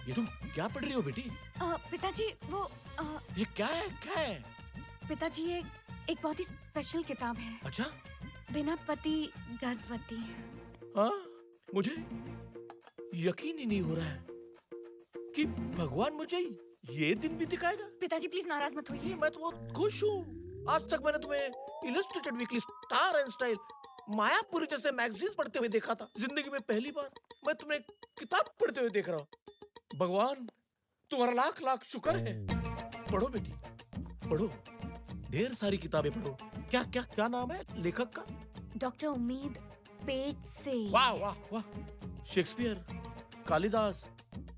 ये तुम क्या पढ़ रही हो बेटी? पिताजी, वो ये क्या है? क्या है? पिताजी, ये एक बहुत ही स्पेशल किताब है। अच्छा? बिना पति गर्भवती। हाँ, मुझे यकीन ही नहीं हो रहा है कि भगवान मुझे ये दिन भी दिखाएगा। पिताजी प्लीज नाराज मत होइए। मैं तो बहुत खुश हूँ। आज तक मैंने तुम्हें illustrated weekly, star and style, Mayapuri जैसे मैगजीन पढ़ते हुए देखा था। जिंदगी में पहली बार मैं तुम्हें किताब पढ़ते हुए देख रहा हूँ। भगवान तुम्हारा लाख लाख शुक्र है। पढ़ो बेटी, पढ़ो, ढेर सारी किताबें पढ़ो। क्या क्या क्या नाम है लेखक का? डॉक्टर उम्मीद पेट से। वाह वाह वाह, शेक्सपियर, कालिदास,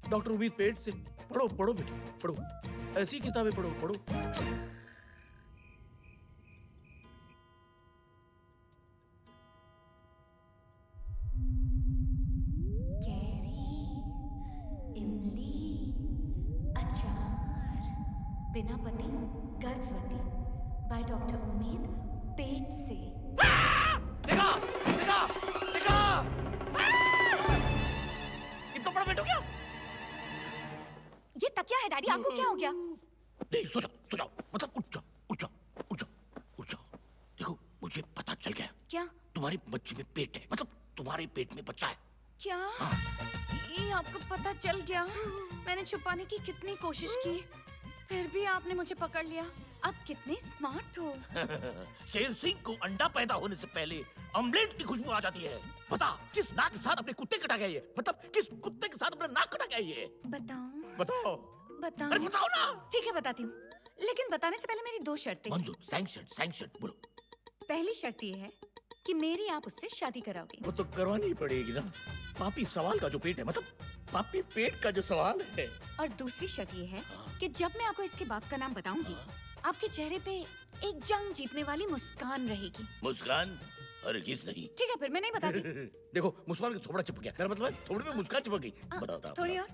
डॉक्टर उम्मीद पेट से। पढ़ो पढ़ो बेटी, पढ़ो, ऐसी किताबें पढ़ो, पढ़ो। बिना पति गर्भवती, बाय डॉक्टर उम्मीद, पेट से। देखा देखा देखा, इतना बड़ा पेट हो गया। ये तकिया है डैडी, आपको क्या हो गया? नहीं, सो जाओ, मतलब उठ जाओ। देखो, मुझे पता चल गया। क्या? तुम्हारी बच्ची में पेट है, मतलब तुम्हारे पेट में बच्चा है। क्या? ये आपको पता चल गया? मैंने छुपाने की कितनी कोशिश की, फिर भी आपने मुझे पकड़ लिया। आप कितने स्मार्ट हो। शेर सिंह को अंडा पैदा होने से पहले ऑमलेट की खुशबू आ जाती है। बता, किस नाक के साथ अपने कुत्ते कटा गया ये? मतलब किस कुत्ते के साथ अपना नाक कटा गया ये? बताओ। अरे बताओ ना। ठीक है, बताती हूँ, लेकिन बताने से पहले मेरी 2 शर्तें। मंजूर, सैंक्शन बोलो। पहली शर्त ये है कि मेरी आप उससे शादी कराओगे। वो तो करवानी पड़ेगी ना। पापी सवाल का जो पेट है, मतलब पापी पेट का जो सवाल है। और दूसरी शर्त ये है कि जब मैं आपको इसके बाप का नाम बताऊंगी, आपके चेहरे पे एक जंग जीतने वाली मुस्कान रहेगी। मुस्कान? अरे किस नहीं। ठीक है, फिर मैं नहीं बताती। देखो, मुस्कान का थोड़ा चिपक गया। मेरा मतलब थोड़ी में मुस्कान चिपक गई। बताओ। थोड़ी और।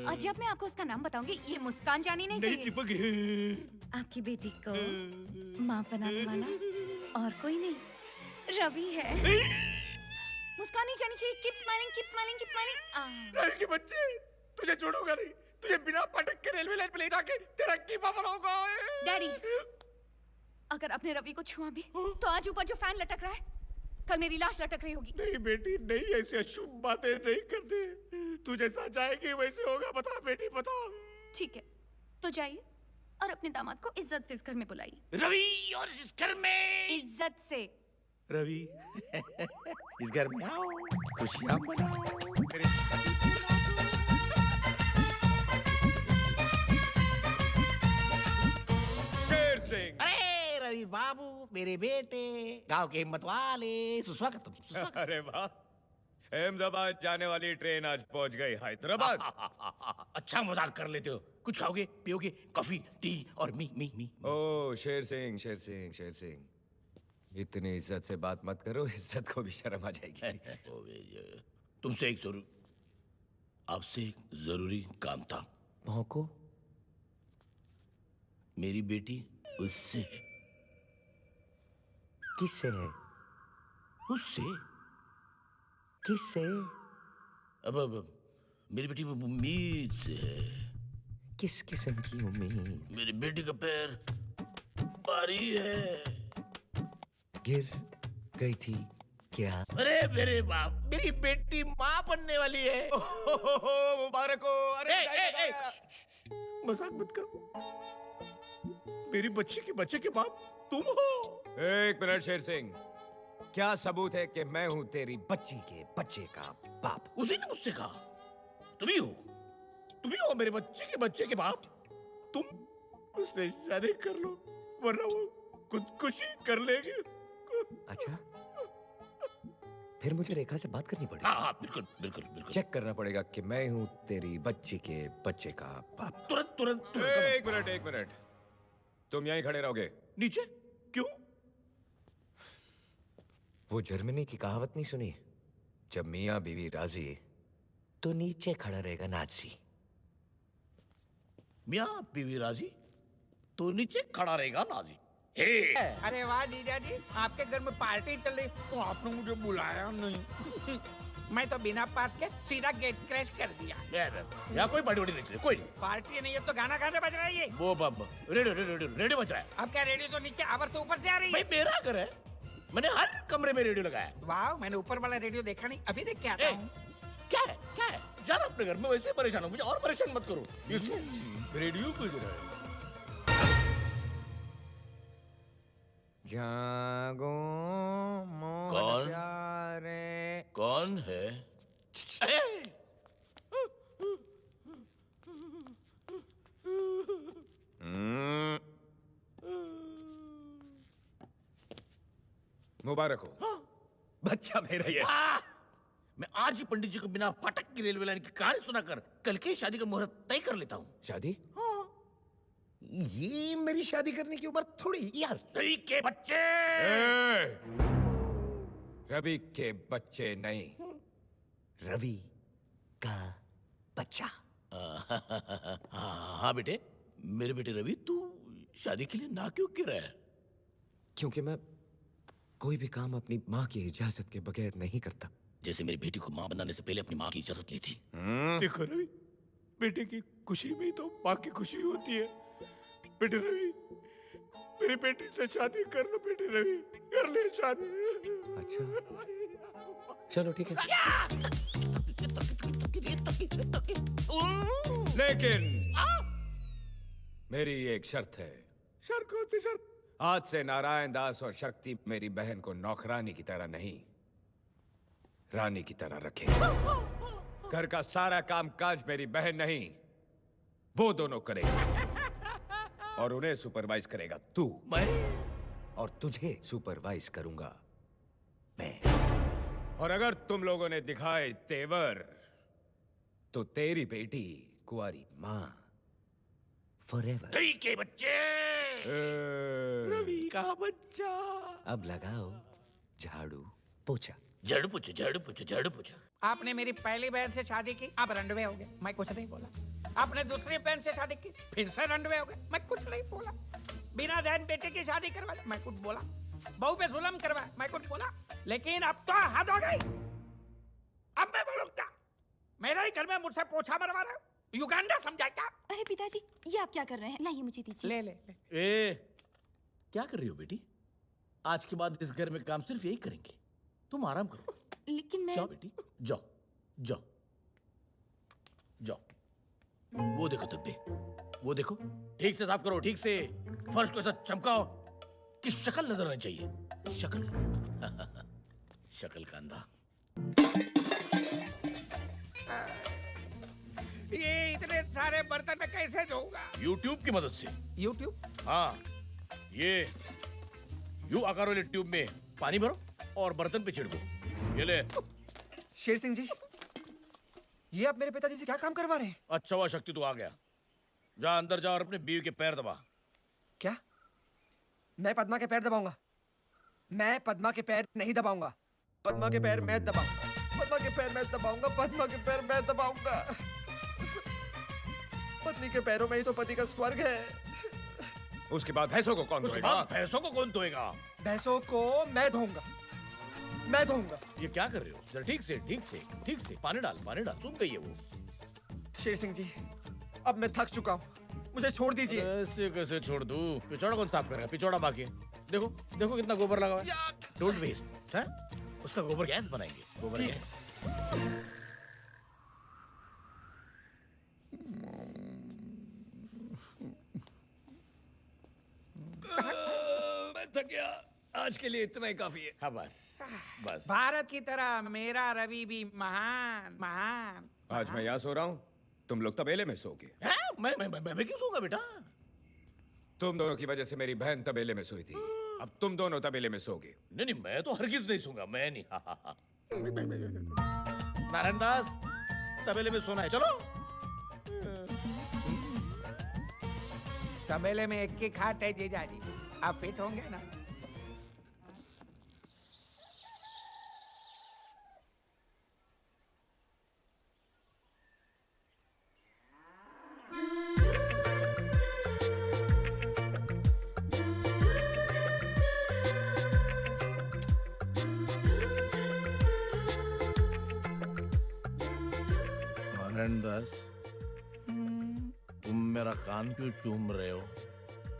और जब मैं आपको उसका नाम बताऊंगी, ये मुस्कान जानी नहीं चाहिए। चिपक गई। आपकी बेटी को माँ बनाने वाला और कोई नहीं, रवि है। मुस्कान नहीं जानी चाहिए। Keep smiling, keep smiling, keep smiling. Ravi के बच्चे, तुझे छोड़ूंगा नहीं। तुझे बिना पटक के रेलवे लाइन पे ले जाके तेरा कीमा बनाऊंगा। डैडी, अगर अपने रवि को छुआ भी तो आज ऊपर जो फैन लटक रहा है, कल मेरी लाश लटक रही होगी। नहीं बेटी, नहीं, ऐसी अशुभ बातें नहीं करते। तू जैसा चाहेगी वैसे होगा। बता बेटी, बता। ठीक है, तो जाइए और अपने दामाद को इज्जत से इस घर में बुलाइए। रवि, और इस घर में इज्जत से। रवि, इस घर में आओ, खुशियां मनाओ, मेरे शेर सिंह। अरे रवि बाबू, मेरे बेटे, गांव के हिम्मत वाले, सुस्वागत। अरे वाह, अहमदाबाद जाने वाली ट्रेन आज पहुंच गई हैदराबाद। अच्छा मजाक कर लेते हो। कुछ खाओगे, पियोगे? कॉफी, टी और मी। ओ शेर सिंह, इतनी इज्जत से बात मत करो, इज्जत को भी शर्म आ जाएगी। तुमसे आपसे एक जरूरी काम था। भौंको। मेरी बेटी उससे है। किससे है? उससे। किससे? अब मेरी बेटी उम्मीद से है। किस किस्म की उम्मीद? मेरी बेटी का पैर भारी है। गिर गई थी क्या? अरे मेरे बाप, मेरी बेटी माँ बनने वाली है। मुबारक हो। अरे मजाक मत करो। मेरी बच्ची के बच्चे के बाप तुम हो। एक मिनट शेर सिंह, क्या सबूत है कि मैं हूं तेरी बच्ची के बच्चे का बाप? उसी ने मुझसे कहा। तुम ही हो मेरे बच्चे के बाप। तुम उससे शादी कर लो, वरना वो खुदकुशी कर लेगी। अच्छा, फिर मुझे रेखा से बात करनी पड़ेगी। हाँ, बिल्कुल। चेक करना पड़ेगा कि मैं हूं तेरी बच्ची के बच्चे का बाप। तुरंत। एक मिनट, तुम यहीं खड़े रहोगे। नीचे? क्यों? वो जर्मनी की कहावत नहीं सुनी? जब मियाँ बीवी राजी तो नीचे खड़ा रहेगा नाजी। मियाँ बीवी राजी तो नीचे खड़ा रहेगा नाजी। अरे वाह जीजा जी, आपके घर में पार्टी चल रही तो आपने मुझे बुलाया नहीं। मैं तो बिना पास के सीधा गेट क्रैश कर दिया। यहाँ कोई बड़ी नहीं, कोई नहीं। पार्टी नहीं है तो गाना गाने बज रहा है ये। वो रेडियो बज रहा है। अब क्या रेडियो तो नीचे आवर तो ऊपर से आ रही है। भाई मेरा घर है, मैंने हर कमरे में रेडियो लगाया। वाह, मैंने ऊपर वाला रेडियो देखा नहीं, अभी देख के आता हूँ। क्या है? जाना अपने घर में, वैसे परेशान हो, मुझे और परेशान मत करो। रेडियो बज रहा है। जागो कौन? प्यारे। कौन है? मुबारक हो। बच्चा मेरा ये। मैं आज ही पंडित जी को बिना फाटक की रेलवे लाइन की कहानी सुनाकर कल की शादी का मुहूर्त तय कर लेता हूँ। शादी? ये मेरी शादी करने की उम्र थोड़ी यार। रवि के बच्चे। रवि के बच्चे नहीं, रवि का बच्चा। हाँ बेटे, मेरे बेटे रवि, तू शादी के लिए ना क्यों कह रहा है? क्योंकि मैं कोई भी काम अपनी माँ की इजाजत के बगैर नहीं करता। जैसे मेरी बेटी को माँ बनाने से पहले अपनी माँ की इजाजत ली थी। देखो रवि, बेटे की खुशी में ही तो माँ की खुशी होती है। बेटे रवि, मेरी बेटी से शादी कर लो। बेटे रवि, कर ले शादी। अच्छा चलो ठीक है। लेकिन मेरी एक शर्त है। शर्त कौन सी शर्त? आज से नारायण दास और शक्ति मेरी बहन को नौकरानी की तरह नहीं, रानी की तरह रखेंगे। घर का सारा काम काज मेरी बहन नहीं, वो दोनों करेंगे और उन्हें सुपरवाइज करेगा तू। मैं? और तुझे सुपरवाइज करूंगा मैं। और अगर तुम लोगों ने दिखाए तेवर तो तेरी बेटी कुंवारी माँ फॉरएवर। रवि के बच्चे, रवि का बच्चा। अब लगाओ झाड़ू पोछा। झाड़ू पोछा, झाड़ू पोछा, झाड़ू पोछा। आपने मेरी पहली बहन से शादी की, आप रंडवे हो गए, मैं कुछ नहीं बोला। आपने दूसरी बहन से शादी की, फिर से रंडवे हो गए, मैं कुछ नहीं बोला। बिना बहन बेटे की शादी करवा, मैं कुछ बोला। बहू पे जुल्म करवा, मैं कुछ बोला। लेकिन अब तो हद हो गई। अब मैं बोलूंगा, मेरे ही घर में मुझसे पोछा मरवा रहे हो। युगांडा समझा क्या? अरे पिताजी, ये आप क्या कर रहे हैं? लाइए मुझे दीजिए। ले ले ले। ए, क्या कर रही हो बेटी? आज के बाद इस घर में काम सिर्फ यही करेंगे। तुम आराम करो। लेकिन मैं... जाओ बेटी, जाओ जाओ जाओ। वो देखो धब्बे, वो देखो। ठीक से साफ करो, ठीक से। फर्श को ऐसा चमकाओ कि शक्ल नजर आनी चाहिए। शक्ल शक्ल का अंधा। ये इतने सारे बर्तन मैं कैसे धोऊंगा? YouTube की मदद से। YouTube? हाँ, ये यू आकार वाले ट्यूब में पानी भरो और बर्तन पे छिड़को। ये ले। शेर सिंह जी, ये आप मेरे पिताजी से क्या काम करवा रहे हैं? अच्छा हुआ शक्ति तू आ गया। जा अंदर जा और अपने बीवी के पैर दबा। क्या? मैं पद्मा के पैर दबाऊंगा? मैं पद्मा के पैर नहीं दबाऊंगा। पद्मा के पैर मैं दबाऊंगा। पद्मा के पैर मैं दबाऊंगा। पद्मा के पैर मैं दबाऊंगा। पत्नी के पैरों में ही तो पति का स्वर्ग है। उसके बाद भैंसों को कौन धोएगा? भैंसों को कौन धोएगा? भैंसों को मैं धोऊंगा। मैं धोऊंगा। ये क्या कर रहे हो? जरा ठीक से, ठीक से, ठीक से। पानी डाल, पानी डाल। सुन गई है वो। शेर सिंह जी, अब मैं थक चुका हूँ, मुझे छोड़ दीजिए। ऐसे कैसे छोड़ दूं? पिछौड़ा कौन साफ करेगा? पिछौड़ा बाकी है। देखो, देखो कितना गोबर लगा हुआ है। Don't waste. हैं? उसका गोबर गैस बनाएंगे। गोबर गैस। मैं थक गया। आज के लिए इतना ही काफी है। हाँ बस, बस। भारत की तरह मेरा रवि भी महान महान। आज मैं यहाँ सो रहा हूँ, तुम लोग तबेले में सोगे। मैं क्यों सोऊंगा बेटा? तुम दोनों की वजह से मेरी बहन तबेले में सोई थी, अब तुम दोनों तबेले में सोगे। नहीं नहीं, मैं तो हरगिज नहीं सोऊंगा। मैं नहीं। नारायण दास, तबेले में सोना है, चलो। तबेले में एक की खाट है जीजाजी, आप फिट होंगे ना? नारायण दास, तुम मेरा कान क्यों चूम रहे हो?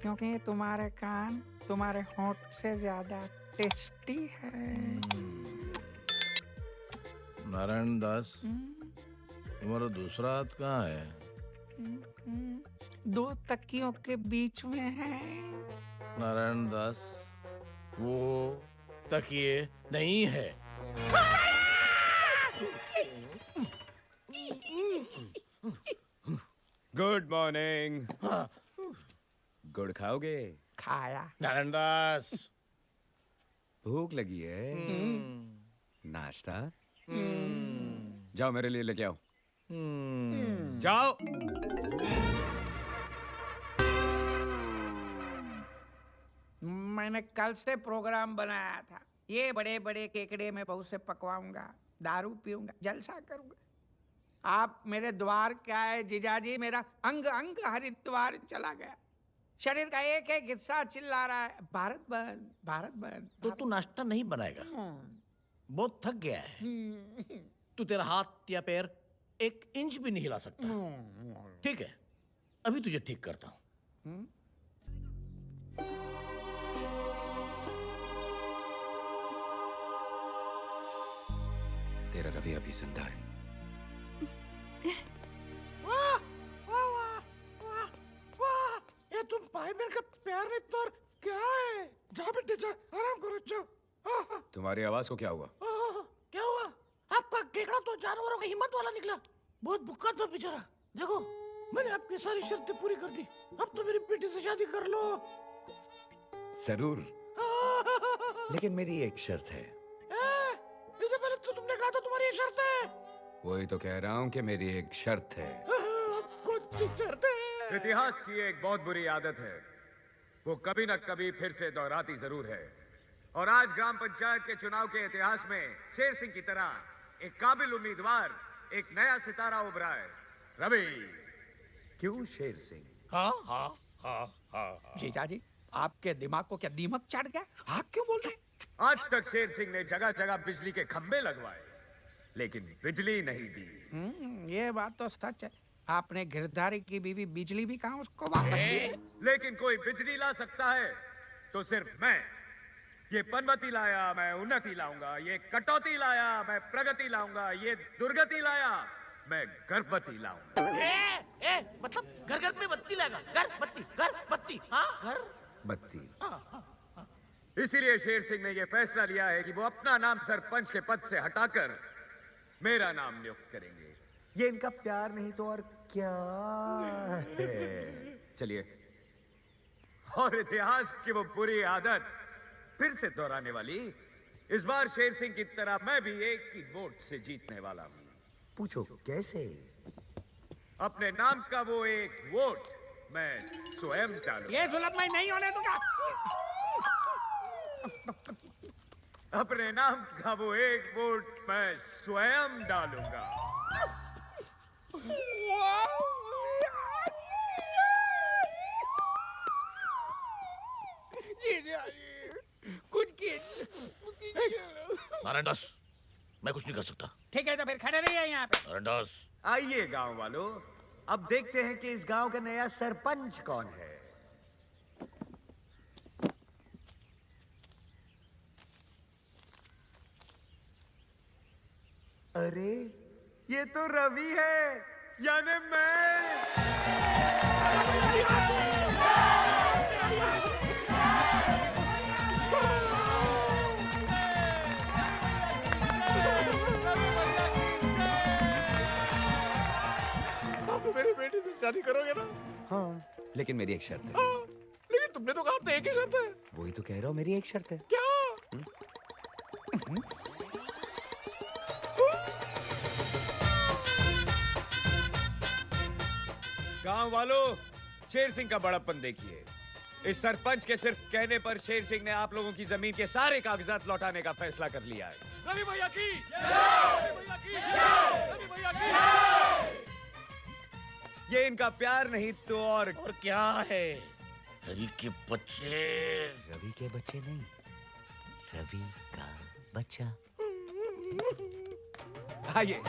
क्योंकि तुम्हारे कान तुम्हारे होंठ से ज्यादा टेस्टी है। नारायण दास, तुम्हारा दूसरा हाथ कहाँ है? दो तकियों के बीच में है। नारायण दास, वो तकिए नहीं है। Good morning. गुड़ खाओगे? खाया। नारायण दास, भूख लगी है? नाश्ता? जाओ मेरे लिए लेके आओ। जाओ। मैंने कल से प्रोग्राम बनाया था, ये बड़े बड़े केकड़े में बहुत से पकवाऊंगा, दारू पीऊंगा, जलसा करूंगा। आप मेरे द्वार क्या है जीजाजी, मेरा अंग अंग हरिद्वार चला गया। शरीर का एक एक हिस्सा चिल्ला रहा है भारत बंद, भारत बंद। तो तू नाश्ता नहीं बनाएगा? बहुत थक गया है। तू तेरा हाथ या पैर 1 इंच भी नहीं हिला सकता। ठीक है, अभी तुझे ठीक करता हूं। तेरा रवि अभी जिंदा है। वाह वाह वाह वाह वाह, ये तुम भाई बहन का प्यार नहीं तो और क्या है? जा बेटे जा, आराम करो, जाओ। तुम्हारी आवाज को क्या हुआ? क्या हुआ? आपका केकड़ा तो जानवरों की हिम्मत वाला निकला। बहुत भूखा था बेचारा। देखो, मैंने आपकी सारी शर्तें पूरी कर दी। अब तो मेरी बेटी से शादी कर लो। जरूर, लेकिन मेरी एक शर्त है। इससे पहले तो तुमने कहा था तुम्हारी एक शर्त है। वही तो कह रहा हूँ कि मेरी एक शर्त है। कौन सी शर्त है? इतिहास की एक बहुत बुरी आदत है, वो कभी न कभी फिर से दोहराती जरूर है। और आज ग्राम पंचायत के चुनाव के इतिहास में शेर सिंह की तरह एक काबिल उम्मीदवार, एक नया सितारा उभरा है, रवि। क्यों शेर सिंह? हाँ हाँ हाँ हाँ। जीजा जी, आपके दिमाग को क्या दीमक चढ़ गया? आप क्यों बोल रहे? आज तक शेर सिंह ने जगह जगह बिजली के खंभे लगवाए, लेकिन बिजली नहीं दी। ये बात तो सच है। आपने गिरधारी की बीवी बिजली भी कहा उसको वापस दी। लेकिन कोई बिजली ला सकता है तो सिर्फ मैं। ये पनवती लाया, मैं उन्नति लाऊंगा। ये कटौती लाया, मैं प्रगति लाऊंगा। ये दुर्गति लाया, मैं गर्भवती लाऊंगा। मतलब घर घर में बत्ती लाएगा? घर बत्ती, हाँ घर बत्ती। इसीलिए शेर सिंह ने यह फैसला लिया है कि वो अपना नाम सरपंच के पद से हटाकर मेरा नाम नियुक्त करेंगे। ये इनका प्यार नहीं तो और क्या है? चलिए, और इतिहास की वो बुरी आदत फिर से दोहराने वाली, इस बार शेर सिंह की तरह मैं भी एक ही वोट से जीतने वाला हूं। पूछो कैसे? अपने नाम का वो एक वोट मैं स्वयं डालूंगा। ये सुलभ मैं नहीं होने दूंगा। अपने नाम का वो एक वोट मैं स्वयं डालूंगा। कुछ नारायणदास, मैं कुछ नहीं कर सकता। ठीक है, तो फिर खड़े रहिए यहाँ पे। नारायणदास, आइए गांव वालों, अब देखते हैं कि इस गांव का नया सरपंच कौन है। अरे, ये तो रवि है, यानी मैं। आप मेरी बेटी से शादी करोगे ना? हाँ, लेकिन मेरी एक शर्त है। हाँ, लेकिन तुमने तो कहा था एक ही शर्त है। वही तो कह रहा हूँ, मेरी एक शर्त है। क्या? गांव वालों, शेर सिंह का बड़प्पन देखिए। इस सरपंच के सिर्फ कहने पर शेर सिंह ने आप लोगों की जमीन के सारे कागजात लौटाने का फैसला कर लिया है। रवि भैया की रवि भैया की रवि भैया की। ये इनका प्यार नहीं तो और क्या है? रवि के बच्चे। रवि के बच्चे नहीं, रवि का बच्चा। आइए।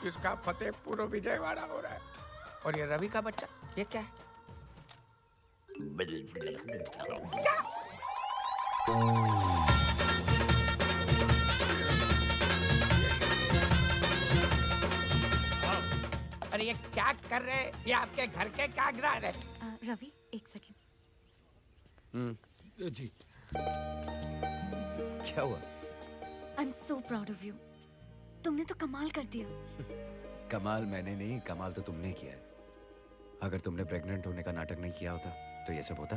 इसका फतेहपुर विजयवाड़ा हो रहा है, और ये रवि का बच्चा, ये क्या है? अरे ये क्या कर रहे हैं? ये आपके घर के कागजात है। रवि, एक सेकेंड। जी, क्या हुआ? I am so proud of you. तुमने तो कमाल कर दिया। कमाल मैंने नहीं, कमाल तो तुमने किया है। अगर तुमने प्रेग्नेंट होने का नाटक नहीं किया होता तो ये सब होता।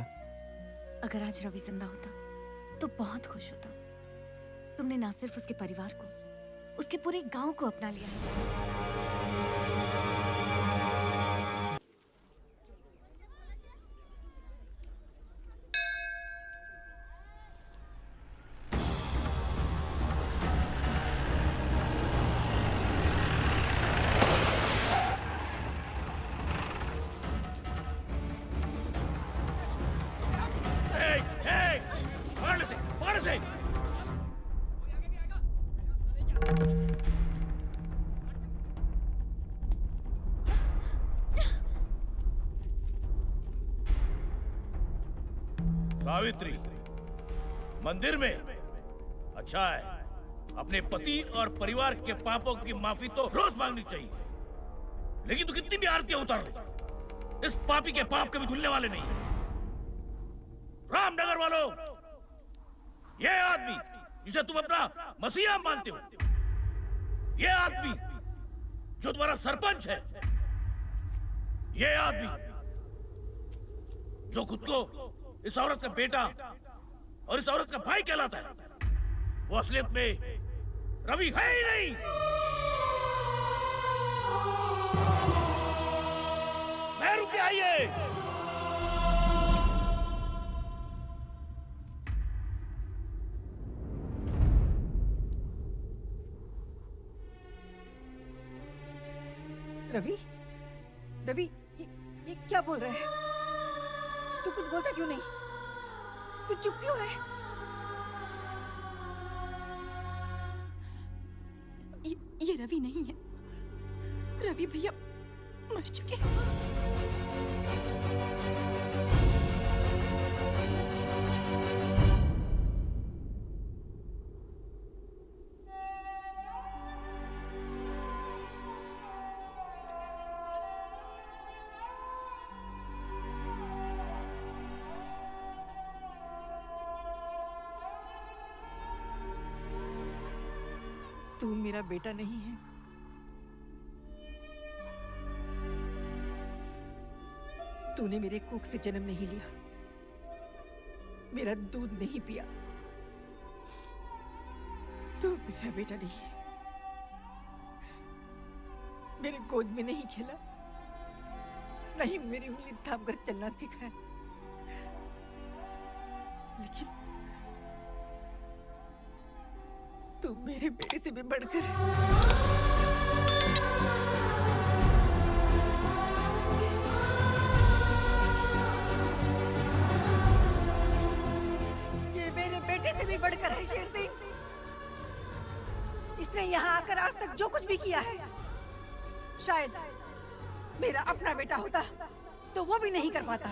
अगर आज रवि जिंदा होता तो बहुत खुश होता। तुमने ना सिर्फ उसके परिवार को, उसके पूरे गांव को अपना लिया। सावित्री मंदिर में? अच्छा है, अपने पति और परिवार के पापों की माफी तो रोज मांगनी चाहिए, लेकिन तू कितनी भी आरतियां उतार ले, इस पापी के पाप कभी धुलने वाले नहीं है। रामनगर वालों, ये आदमी जिसे तुम अपना मसीहा मानते हो, ये आदमी जो तुम्हारा सरपंच है, ये आदमी जो खुद को इस औरत का बेटा और इस औरत का भाई कहलाता है, वो असलियत में रवि है ही नहीं। मैं रुपये आइए। रवि, रवि, ये क्या बोल रहा है? तू कुछ बोलता क्यों नहीं? तू चुप क्यों है? ये रवि नहीं है। रवि भैया मर चुके हैं। तू मेरा बेटा नहीं है। तूने मेरे कोख से जन्म नहीं लिया, मेरा दूध नहीं पिया, तू मेरा बेटा नहीं है। मेरे गोद में नहीं खेला, नहीं मेरी उंगली थाम कर चलना सीखा है, लेकिन तू मेरे बेटे से भी बढ़कर ये मेरे बेटे से भी बढ़कर है शेर सिंह। इसने यहाँ आकर आज तक जो कुछ भी किया है, शायद मेरा अपना बेटा होता तो वो भी नहीं कर पाता।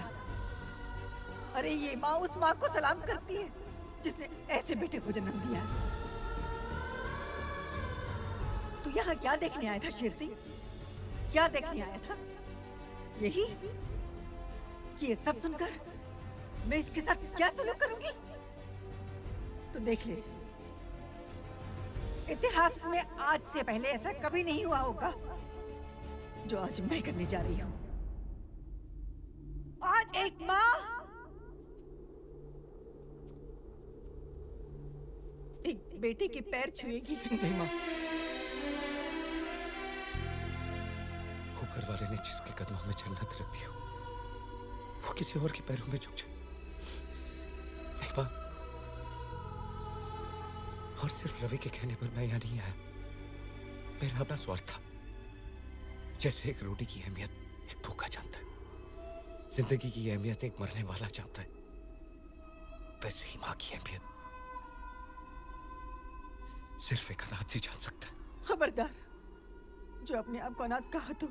अरे ये माँ उस माँ को सलाम करती है जिसने ऐसे बेटे को जन्म दिया। तू यहाँ क्या देखने आया था शेर सिंह? क्या देखने आया था? यही कि ये सब सुनकर मैं इसके साथ क्या सलूक करूंगी? तो देख ले, इतिहास में आज से पहले ऐसा कभी नहीं हुआ होगा जो आज मैं करने जा रही हूँ। आज एक माँ एक बेटे के पैर छुएगी। नहीं माँ, ऊपर वाले ने जिसके कदमों में जन्नत रख दी हो, वो किसी और के पैरों में झुक जाए। नहीं माँ, और सिर्फ रवि के कहने पर मैं यहाँ नहीं आया। मेरा अपना स्वार्थ था। जैसे एक रोटी की अहमियत एक भूखा जानता है, जिंदगी की अहमियत एक मरने वाला जानता है, वैसे ही माँ की अहमियत सिर्फ एक अनाथ ही जान सकता है। खबरदार, जो अपने आप को अनाथ कहा तो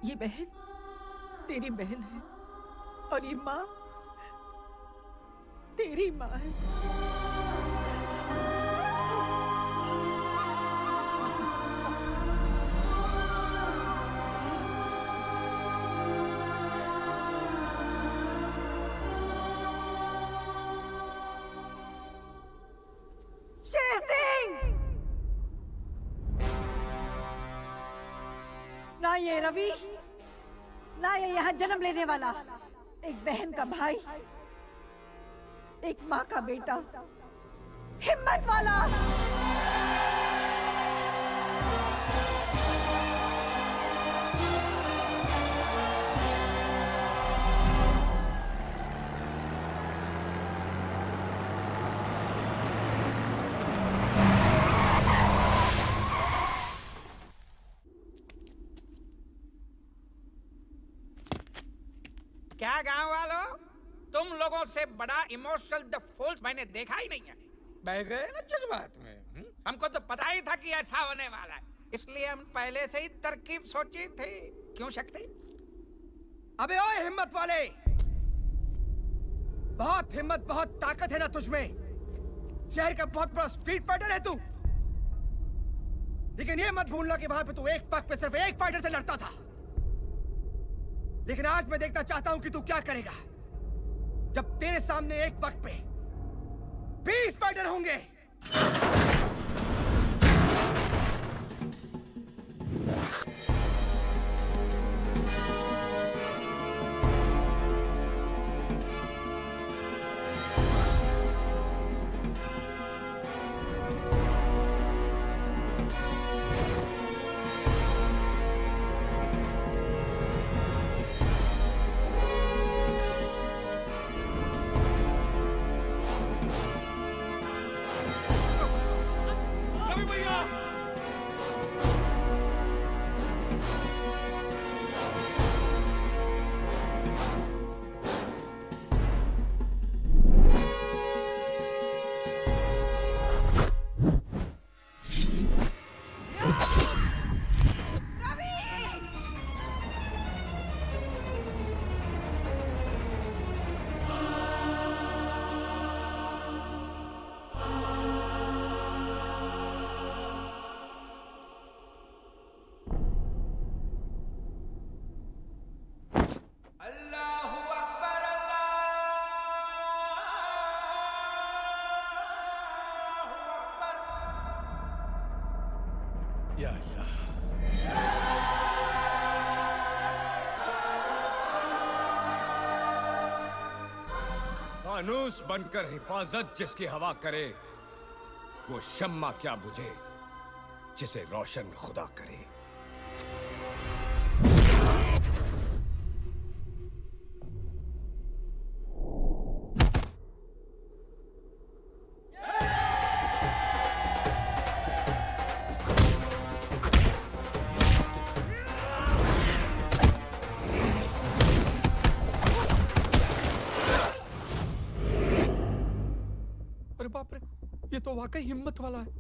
ये बहन तेरी बहन है और ये माँ तेरी माँ है। शेर सिंह! ना ये रवि, ना ये यहाँ जन्म लेने वाला, एक बहन का भाई, एक माँ का बेटा, हिम्मत वाला। क्या गांव वालों, तुम लोगों से बड़ा इमोशनल द फूल्स मैंने देखा ही नहीं है। बह गए ना जज्बात में। हमको तो पता ही था कि ऐसा होने वाला है, इसलिए हम पहले से ही तरकीब सोची थी। क्यों शक्ति? अबे ओए हिम्मत वाले, बहुत हिम्मत बहुत ताकत है ना तुझमें। शहर का बहुत बड़ा स्ट्रीट फाइटर है तू, लेकिन ये मत भूलना कि वहां पे तू एक पग पे सिर्फ एक फाइटर से लड़ता था। लेकिन आज मैं देखना चाहता हूं कि तू क्या करेगा जब तेरे सामने एक वक्त पे 20 फाइटर होंगे। या अल्लाह। फानूस बनकर हिफाजत जिसकी हवा करे, वो शम्मा क्या बुझे जिसे रोशन खुदा करे। अरे बाप रे, ये तो वाकई हिम्मत वाला है।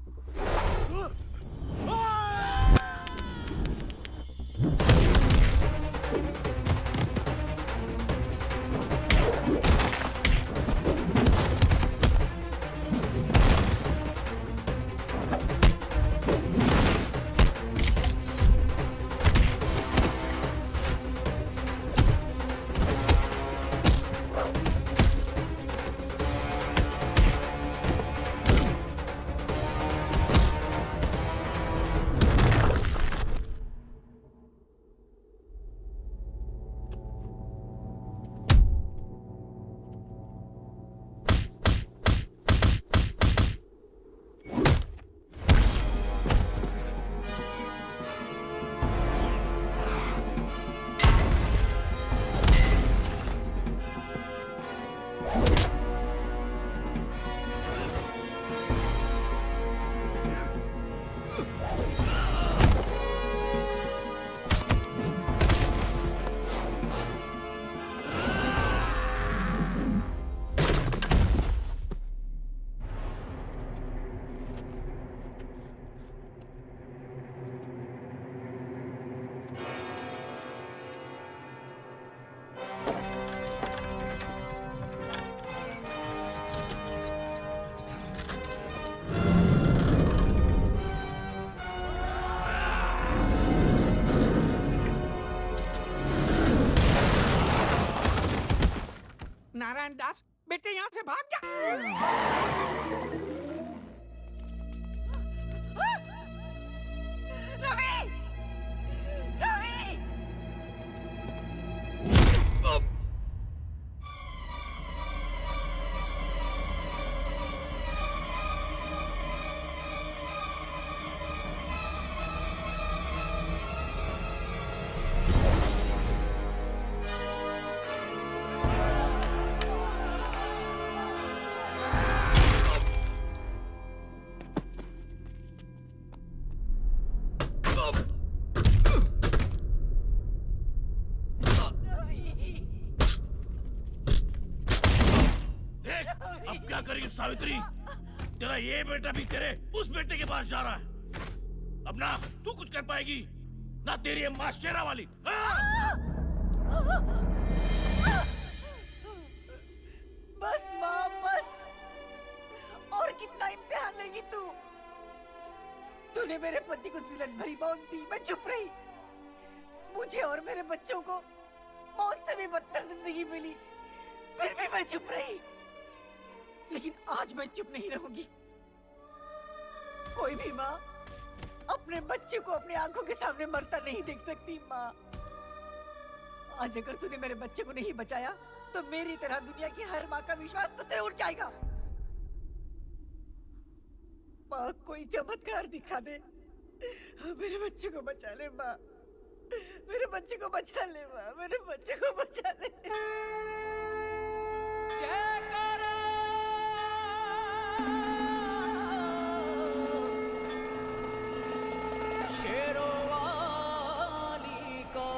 नारायण दास, बेटे यहाँ से भाग जा। रवि! रवि! अब क्या करेगी सावित्री? तेरा ये बेटा भी तेरे उस बेटे के पास जा रहा है। अब ना तू कुछ कर पाएगी ना तेरी माँ शेरा वाली। हाँ? तूने मेरे पति को जिलन भरी मौत दी, मैं चुप रही। मुझे और मेरे बच्चों को मौत से भी बदतर जिंदगी मिली, फिर भी मैं चुप रही। लेकिन आज मैं चुप नहीं रहूंगी। कोई भी माँ अपने बच्चे को अपनी आंखों के सामने मरता नहीं देख सकती। माँ, आज अगर तूने मेरे बच्चे को नहीं बचाया तो मेरी तरह दुनिया की हर माँ का विश्वास तुझसे उठ जाएगा। माँ, कोई चमत्कार दिखा दे, मेरे बच्चे को बचा ले। माँ, मेरे बच्चे को बचा ले। माँ, मेरे बच्चे को बचा ले। शेरवाली का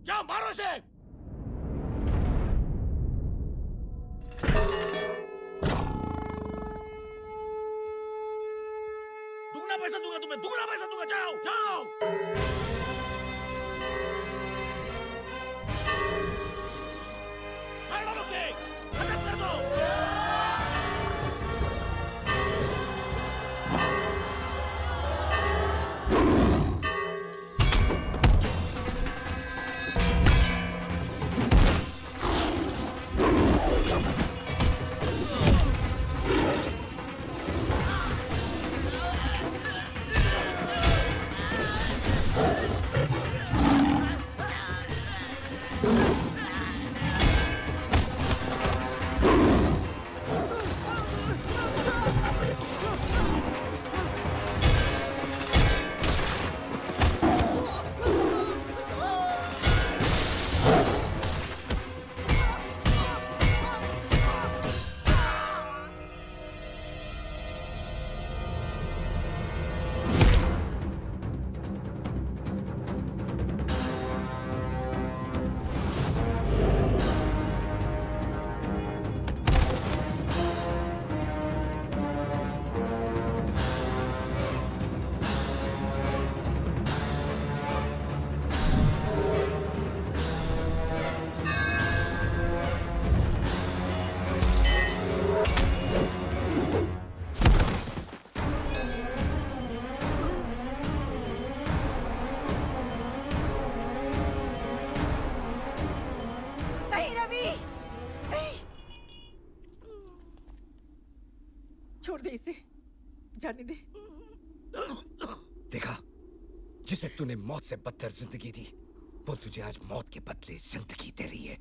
जाओ मारो इसे। दुगना पैसा दूंगा तुम्हें, दुगना पैसा दूंगा। जाओ जाओ। मार डालो के, खत्म कर दो। Yeah! जाने दे। देखा, जिसे तूने मौत से बदतर जिंदगी दी, वो तुझे आज मौत के बदले जिंदगी दे रही है।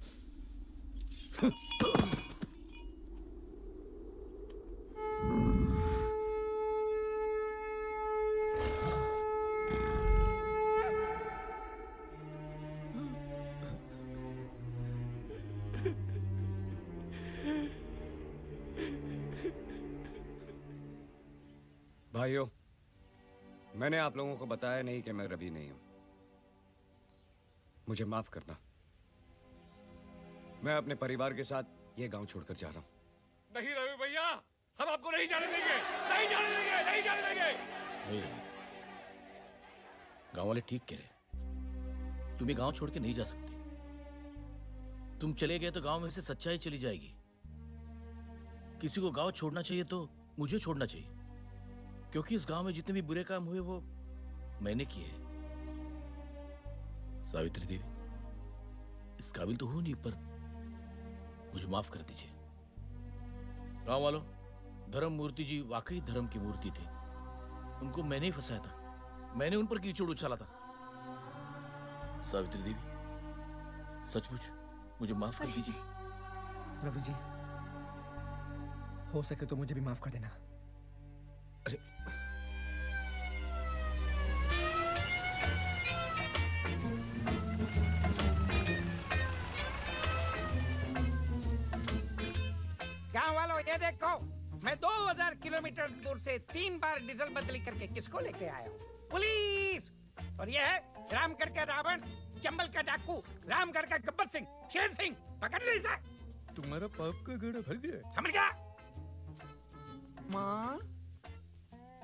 भाइयों, मैंने आप लोगों को बताया नहीं कि मैं रवि नहीं हूं। मुझे माफ करना। मैं अपने परिवार के साथ ये गांव छोड़कर जा रहा हूं। नहीं रवि भैया, हम आपको नहीं जाने देंगे, नहीं जाने देंगे, नहीं जाने देंगे। नहीं नहीं, गांव वाले ठीक कह रहे। तुम ये गांव छोड़ के नहीं जा सकते। तुम चले गए तो गांव में से सच्चाई चली जाएगी। किसी को गांव छोड़ना चाहिए तो मुझे छोड़ना चाहिए, क्योंकि इस गांव में जितने भी बुरे काम हुए वो मैंने किए हैं। सावित्री देवी, इस काबिल तो हूं नहीं, पर मुझे माफ कर दीजिए। गांव वालों, धर्म मूर्ति जी वाकई धर्म की मूर्ति थे। उनको मैंने ही फंसाया था, मैंने उन पर कीचड़ उछाला था। सावित्री देवी, सचमुच मुझे माफ कर दीजिए। रवि जी, हो सके तो मुझे भी माफ कर देना। अरे गांव वालों, ये देखो, मैं 2000 किलोमीटर दूर से 3 बार डीजल बदली करके किसको लेके आया हूँ? पुलिस। और ये है रामगढ़ का रावण, चंबल का डाकू, रामगढ़ का गब्बर सिंह, शेर सिंह। पकड़ ली इसे। तुम्हारा पाप का घड़ा भर गया। समझ गया? माँ,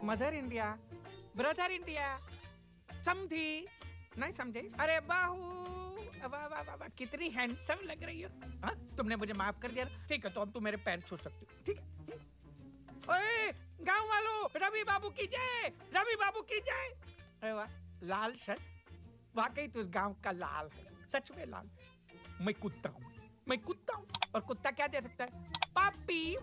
मदर इंडिया, ब्रदर इंडिया, समझी? नहीं समझे? अरे बाहू, वाह वाह वाह वाह, कितनी हैंडसम लग रही हो। हाँ, तुमने मुझे माफ कर दिया। ठीक है, तो अब तुम मेरे पैर छू सकते हो। ठीक है? ओए, गांव वालों, रवि बाबू की जय, रवि बाबू की जय। अरे वाह, लाल शर्ट, वाकई तू इस गांव का लाल है, सच में लाल। मैं कुत्ता हूँ, मैं कुत्ता हूँ, और कुत्ता क्या दे सकता है? पापी।